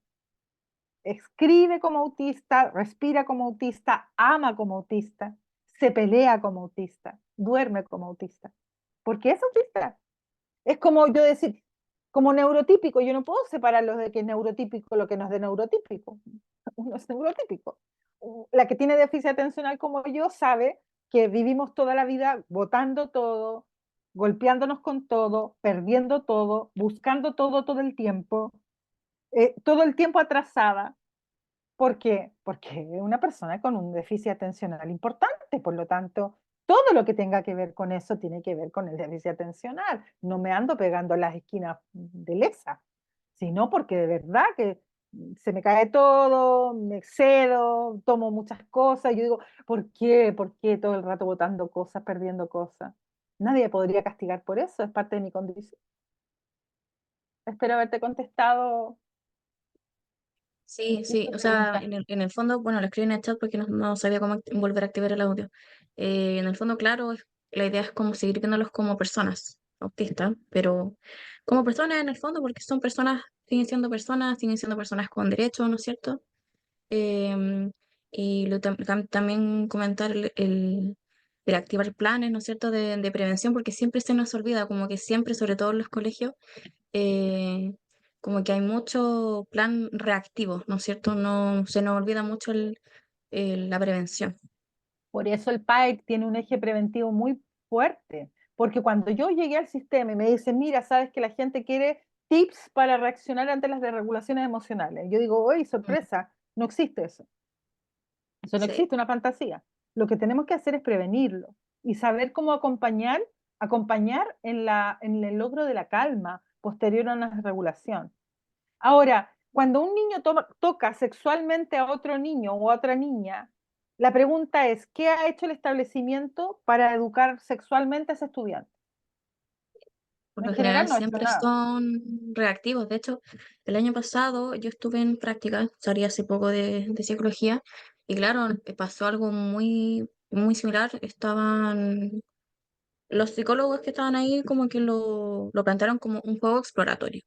Escribe como autista, respira como autista, ama como autista, se pelea como autista, duerme como autista. Porque es autista. Es como yo decir, como neurotípico, yo no puedo separarlos de que es neurotípico lo que no es de neurotípico. Uno es neurotípico. La que tiene déficit atencional como yo sabe que vivimos toda la vida votando todo, golpeándonos con todo, perdiendo todo, buscando todo el tiempo atrasada. ¿Por qué? Porque es una persona con un déficit atencional importante, por lo tanto, todo lo que tenga que ver con eso tiene que ver con el déficit atencional. No me ando pegando en las esquinas de lesa, sino porque de verdad que se me cae todo, me excedo, tomo muchas cosas. Yo digo, ¿por qué? ¿Por qué todo el rato botando cosas, perdiendo cosas? Nadie podría castigar por eso, es parte de mi condición. Espero haberte contestado Sí, sí, esta o sea, pregunta. en el fondo, bueno, lo escribí en el chat porque no sabía cómo volver a activar el audio. En el fondo, claro, la idea es como seguir viéndolos como personas autistas, pero como personas en el fondo, porque son personas, siguen siendo personas con derechos, ¿no es cierto? Em, y también comentar el activar planes, ¿no es cierto?, de prevención, porque siempre se nos olvida, como que siempre, sobre todo en los colegios, eh, como que hay mucho plan reactivo, ¿no es cierto? No, se nos olvida mucho la prevención. Por eso el PAEC tiene un eje preventivo muy fuerte, porque cuando yo llegué al sistema y me dicen, mira, sabes que la gente quiere tips para reaccionar ante las desregulaciones emocionales, yo digo, oye, Mm. sorpresa, no existe eso. Eso no Sí, existe, una fantasía. Lo que tenemos que hacer es prevenirlo y saber cómo acompañar en el logro de la calma posterior a una desregulación. Ahora, cuando un niño toca sexualmente a otro niño o a otra niña, la pregunta es, ¿qué ha hecho el establecimiento para educar sexualmente a ese estudiante? por En lo general general no ha hecho siempre nada. son reactivos. De hecho, el año pasado yo estuve en práctica, salí hace poco de psicología, y claro, pasó algo muy similar. Estaban los psicólogos que estaban ahí como que lo plantearon como un juego exploratorio.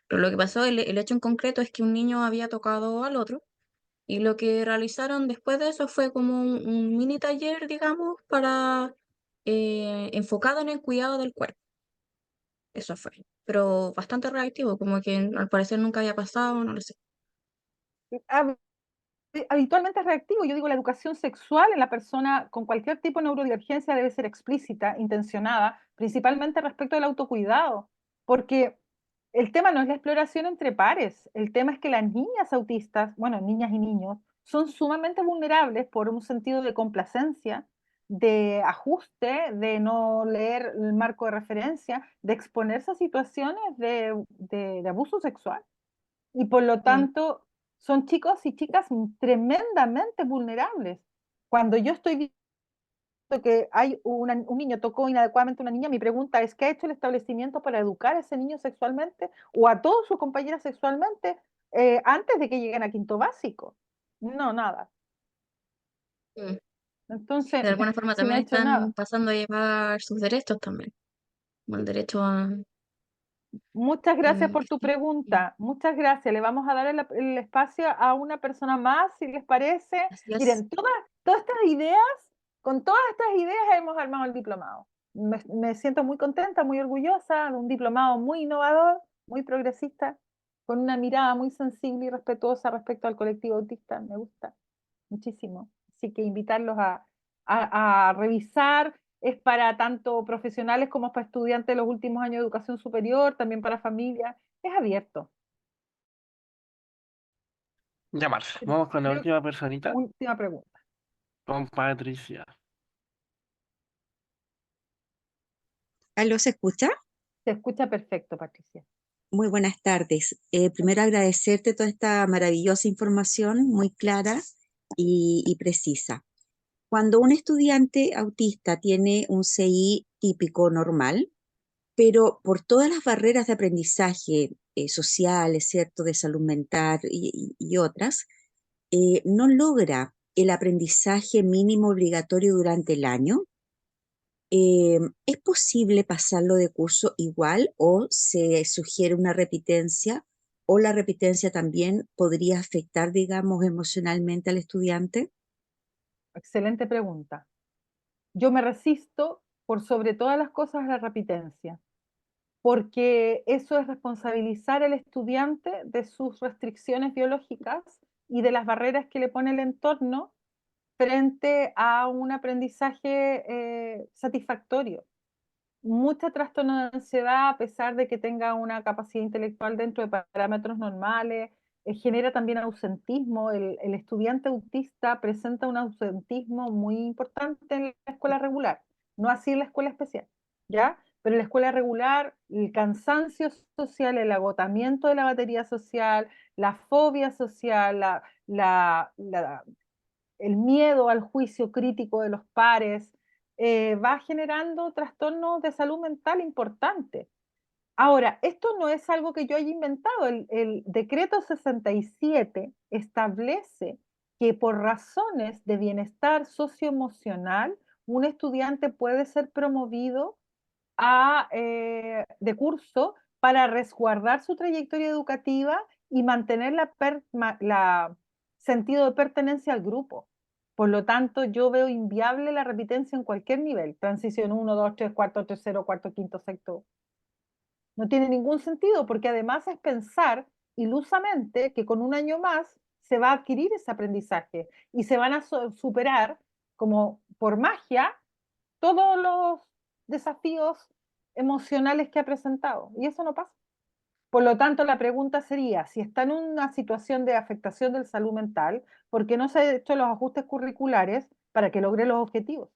Pero lo que pasó, el hecho en concreto es que un niño había tocado al otro Y lo que realizaron después de eso fue como un mini taller, digamos, para enfocado en el cuidado del cuerpo. Eso fue. Pero bastante reactivo, como que al parecer nunca había pasado, no lo sé. Hab- Habitualmente es reactivo. Yo digo, la educación sexual en la persona con cualquier tipo de neurodivergencia debe ser explícita, intencionada, principalmente respecto del autocuidado, porque el tema no es la exploración entre pares, el tema es que las niñas autistas, bueno, niñas y niños, son sumamente vulnerables por un sentido de complacencia, de ajuste, de no leer el marco de referencia, de exponerse a situaciones de abuso sexual. Y por lo Mm, tanto, son chicos y chicas tremendamente vulnerables. Cuando yo estoy viendo que hay un niño tocó inadecuadamente a una niña, mi pregunta es, ¿qué ha hecho el establecimiento para educar a ese niño sexualmente o a todas sus compañeras sexualmente antes de que lleguen a quinto básico? No, nada. mm. Entonces, De alguna forma si no ha también hecho están nada. pasando a llevar sus derechos también, como el derecho a Muchas gracias por tu sí. pregunta. Muchas gracias. Le vamos a dar el espacio a una persona más, si les parece. Así es. Miren, todas estas ideas, con todas estas ideas hemos armado el diplomado. Me siento muy contenta, muy orgullosa de un diplomado muy innovador, muy progresista, con una mirada muy sensible y respetuosa respecto al colectivo autista. Me gusta muchísimo. Así que invitarlos a revisar. Es para tanto profesionales como para estudiantes de los últimos años de educación superior, también para familias. Es abierto. Ya, Marce, vamos con la Creo última personita, última pregunta. con Patricia. ¿Aló se escucha? Se escucha perfecto, Patricia. Muy buenas tardes. Primero agradecerte toda esta maravillosa información, muy clara y precisa. Cuando un estudiante autista tiene un CI típico normal, pero por todas las barreras de aprendizaje sociales, ¿cierto?, de salud mental y otras, no logra el aprendizaje mínimo obligatorio durante el año. ¿Es posible pasarlo de curso igual o se sugiere una repitencia o la repitencia también podría afectar, digamos, emocionalmente al estudiante? Excelente pregunta. Yo me resisto por sobre todas las cosas a la repitencia, porque eso es responsabilizar al estudiante de sus restricciones biológicas y de las barreras que le pone el entorno frente a un aprendizaje satisfactorio. Mucho trastorno de ansiedad, a pesar de que tenga una capacidad intelectual dentro de parámetros normales, genera también ausentismo. El estudiante autista presenta un ausentismo muy importante en la escuela regular, no así en la escuela especial, ¿ya? Pero en la escuela regular, el cansancio social, el agotamiento de la batería social, la fobia social, el miedo al juicio crítico de los pares, va generando trastornos de salud mental importantes. Ahora, esto no es algo que yo haya inventado. El decreto 67 establece que por razones de bienestar socioemocional, un estudiante puede ser promovido de curso para resguardar su trayectoria educativa y mantener la sentido de pertenencia al grupo. Por lo tanto, yo veo inviable la repitencia en cualquier nivel, transición uno 2 3 4 tercero, cuarto, quinto, sexto. No tiene ningún sentido porque además es pensar ilusamente que con un año más se va a adquirir ese aprendizaje y se van a superar como por magia todos los desafíos emocionales que ha presentado. Y eso no pasa. Por lo tanto, la pregunta sería, si está en una situación de afectación de salud mental, ¿por qué no se han hecho los ajustes curriculares para que logre los objetivos?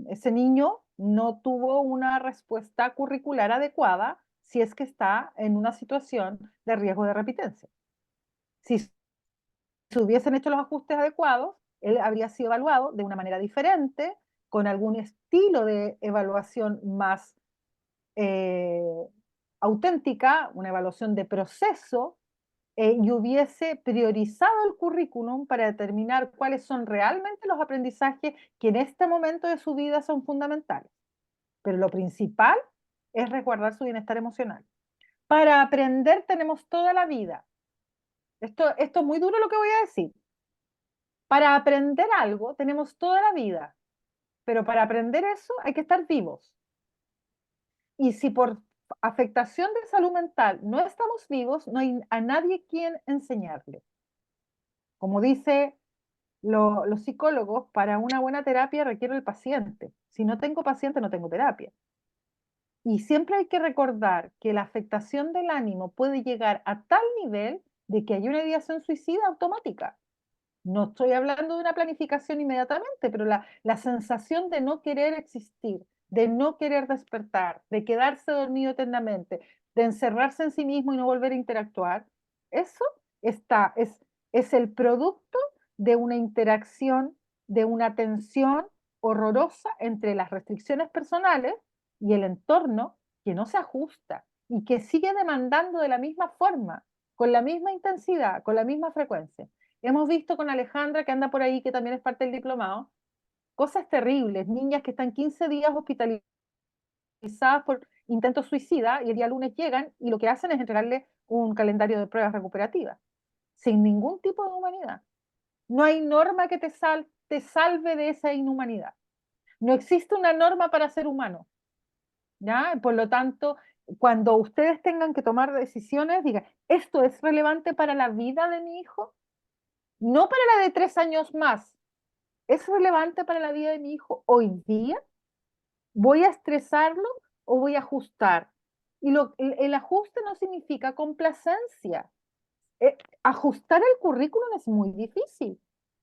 Ese niño no tuvo una respuesta curricular adecuada si es que está en una situación de riesgo de repitencia. Si se hubiesen hecho los ajustes adecuados, él habría sido evaluado de una manera diferente, con algún estilo de evaluación más eh, auténtica, una evaluación de proceso, y hubiese priorizado el currículum para determinar cuáles son realmente los aprendizajes que en este momento de su vida son fundamentales. Pero lo principal es resguardar su bienestar emocional. Para aprender tenemos toda la vida. Esto es muy duro lo que voy a decir. Para aprender algo tenemos toda la vida, pero para aprender eso hay que estar vivos. Y si por afectación de salud mental no estamos vivos, no hay a nadie quien enseñarle. Como dice los psicólogos, para una buena terapia requiere el paciente. Si no tengo paciente, no tengo terapia. Y siempre hay que recordar que la afectación del ánimo puede llegar a tal nivel de que hay una ideación suicida automática. No estoy hablando de una planificación inmediatamente, pero la sensación de no querer existir, de no querer despertar, de quedarse dormido eternamente, de encerrarse en sí mismo y no volver a interactuar, eso es el producto de una interacción, de una tensión horrorosa entre las restricciones personales y el entorno que no se ajusta y que sigue demandando de la misma forma, con la misma intensidad, con la misma frecuencia. Hemos visto con Alejandra, que anda por ahí, que también es parte del diplomado, cosas terribles, niñas que están 15 días hospitalizadas por intentos suicida y el día lunes llegan y lo que hacen es entregarle un calendario de pruebas recuperativas, sin ningún tipo de humanidad. No hay norma que te salve de esa inhumanidad. No existe una norma para ser humano, ¿ya? Por lo tanto, cuando ustedes tengan que tomar decisiones, digan, ¿esto es relevante para la vida de mi hijo? No para la de 3 años más. ¿Es relevante para la vida de mi hijo hoy día? ¿Voy a estresarlo o voy a ajustar? Y el ajuste no significa complacencia. Ajustar el currículum es muy difícil,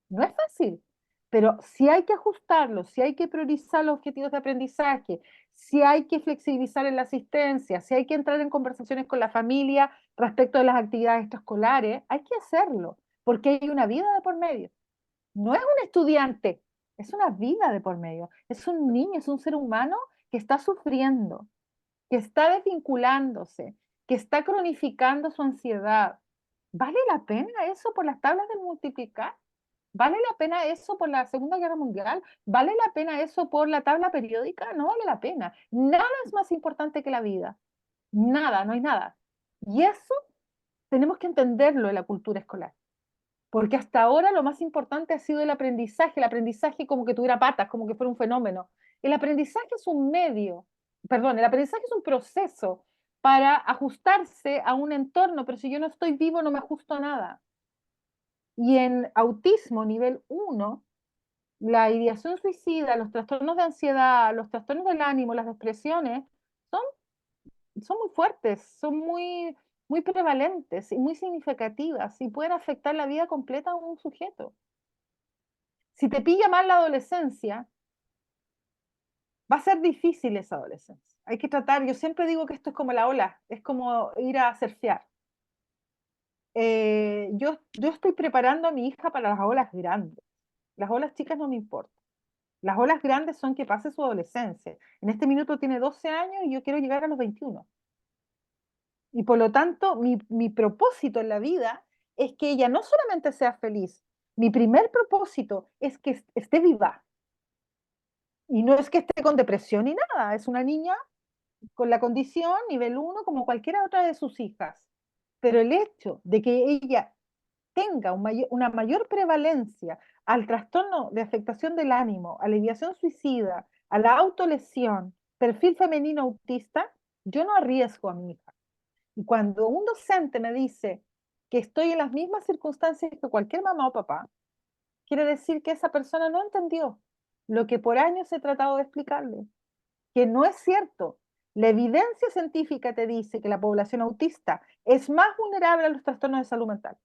no es fácil, pero si hay que ajustarlo, si hay que priorizar los objetivos de aprendizaje, si hay que flexibilizar en la asistencia, si hay que entrar en conversaciones con la familia respecto de las actividades extraescolares, hay que hacerlo, porque hay una vida de por medio. No es un estudiante, es una vida de por medio, es un niño, es un ser humano que está sufriendo, que está desvinculándose, que está cronificando su ansiedad. ¿Vale la pena eso por las tablas del multiplicar? ¿Vale la pena eso por la Segunda Guerra Mundial? ¿Vale la pena eso por la tabla periódica? No vale la pena. Nada es más importante que la vida. Nada, no hay nada. Y eso tenemos que entenderlo en la cultura escolar. Porque hasta ahora lo más importante ha sido el aprendizaje como que tuviera patas, como que fuera un fenómeno. El aprendizaje es un medio, perdón, el aprendizaje es un proceso para ajustarse a un entorno, pero si yo no estoy vivo no me ajusto a nada. Y en autismo nivel 1, la ideación suicida, los trastornos de ansiedad, los trastornos del ánimo, las depresiones, son son muy fuertes, son muy prevalentes y muy significativas y pueden afectar la vida completa de un sujeto. Si te pilla mal la adolescencia, va a ser difícil esa adolescencia. Hay que tratar, yo siempre digo que esto es como la ola, es como ir a surfear. Yo estoy preparando a mi hija para las olas grandes. Las olas chicas no me importan. Las olas grandes son que pase su adolescencia. En este minuto tiene 12 años y yo quiero llegar a los 21. Y por lo tanto, mi propósito en la vida es que ella no solamente sea feliz, mi primer propósito es que esté viva. Y no es que esté con depresión ni nada, es una niña con la condición nivel 1 como cualquier otra de sus hijas. Pero el hecho de que ella tenga una mayor prevalencia al trastorno de afectación del ánimo, a la ideación suicida, a la autolesión, perfil femenino autista, yo no arriesgo a mi hija. Y cuando un docente me dice que estoy en las mismas circunstancias que cualquier mamá o papá, quiere decir que esa persona no entendió lo que por años he tratado de explicarle, que no es cierto. La evidencia científica te dice que la población autista es más vulnerable a los trastornos de salud mental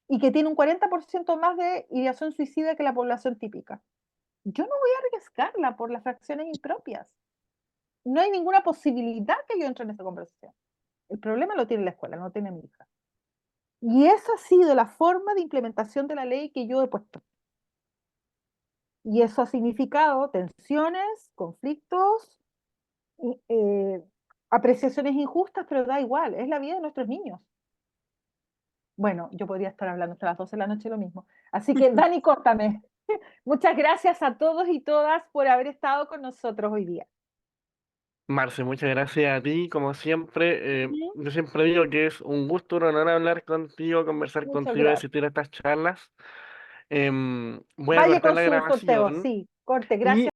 y que tiene un 40% más de ideación suicida que la población típica. Yo no voy a arriesgarla por las fracciones impropias. No hay ninguna posibilidad que yo entre en esa conversación. El problema lo tiene la escuela, no lo tiene mi hija. Y esa ha sido la forma de implementación de la ley que yo he puesto. Y eso ha significado tensiones, conflictos, apreciaciones injustas, pero da igual, es la vida de nuestros niños. Bueno, yo podría estar hablando hasta las 12 de la noche lo mismo. Así que, Dani, córtame. Muchas gracias a todos y todas por haber estado con nosotros hoy día. Marce, muchas gracias a ti, como siempre. Ujú. Yo siempre digo que es un gusto, un honor hablar contigo, conversar Muchas contigo, gracias. asistir a estas charlas. Voy a Vaya cortar con la su sorteo, grabación sí, corte, y gracias.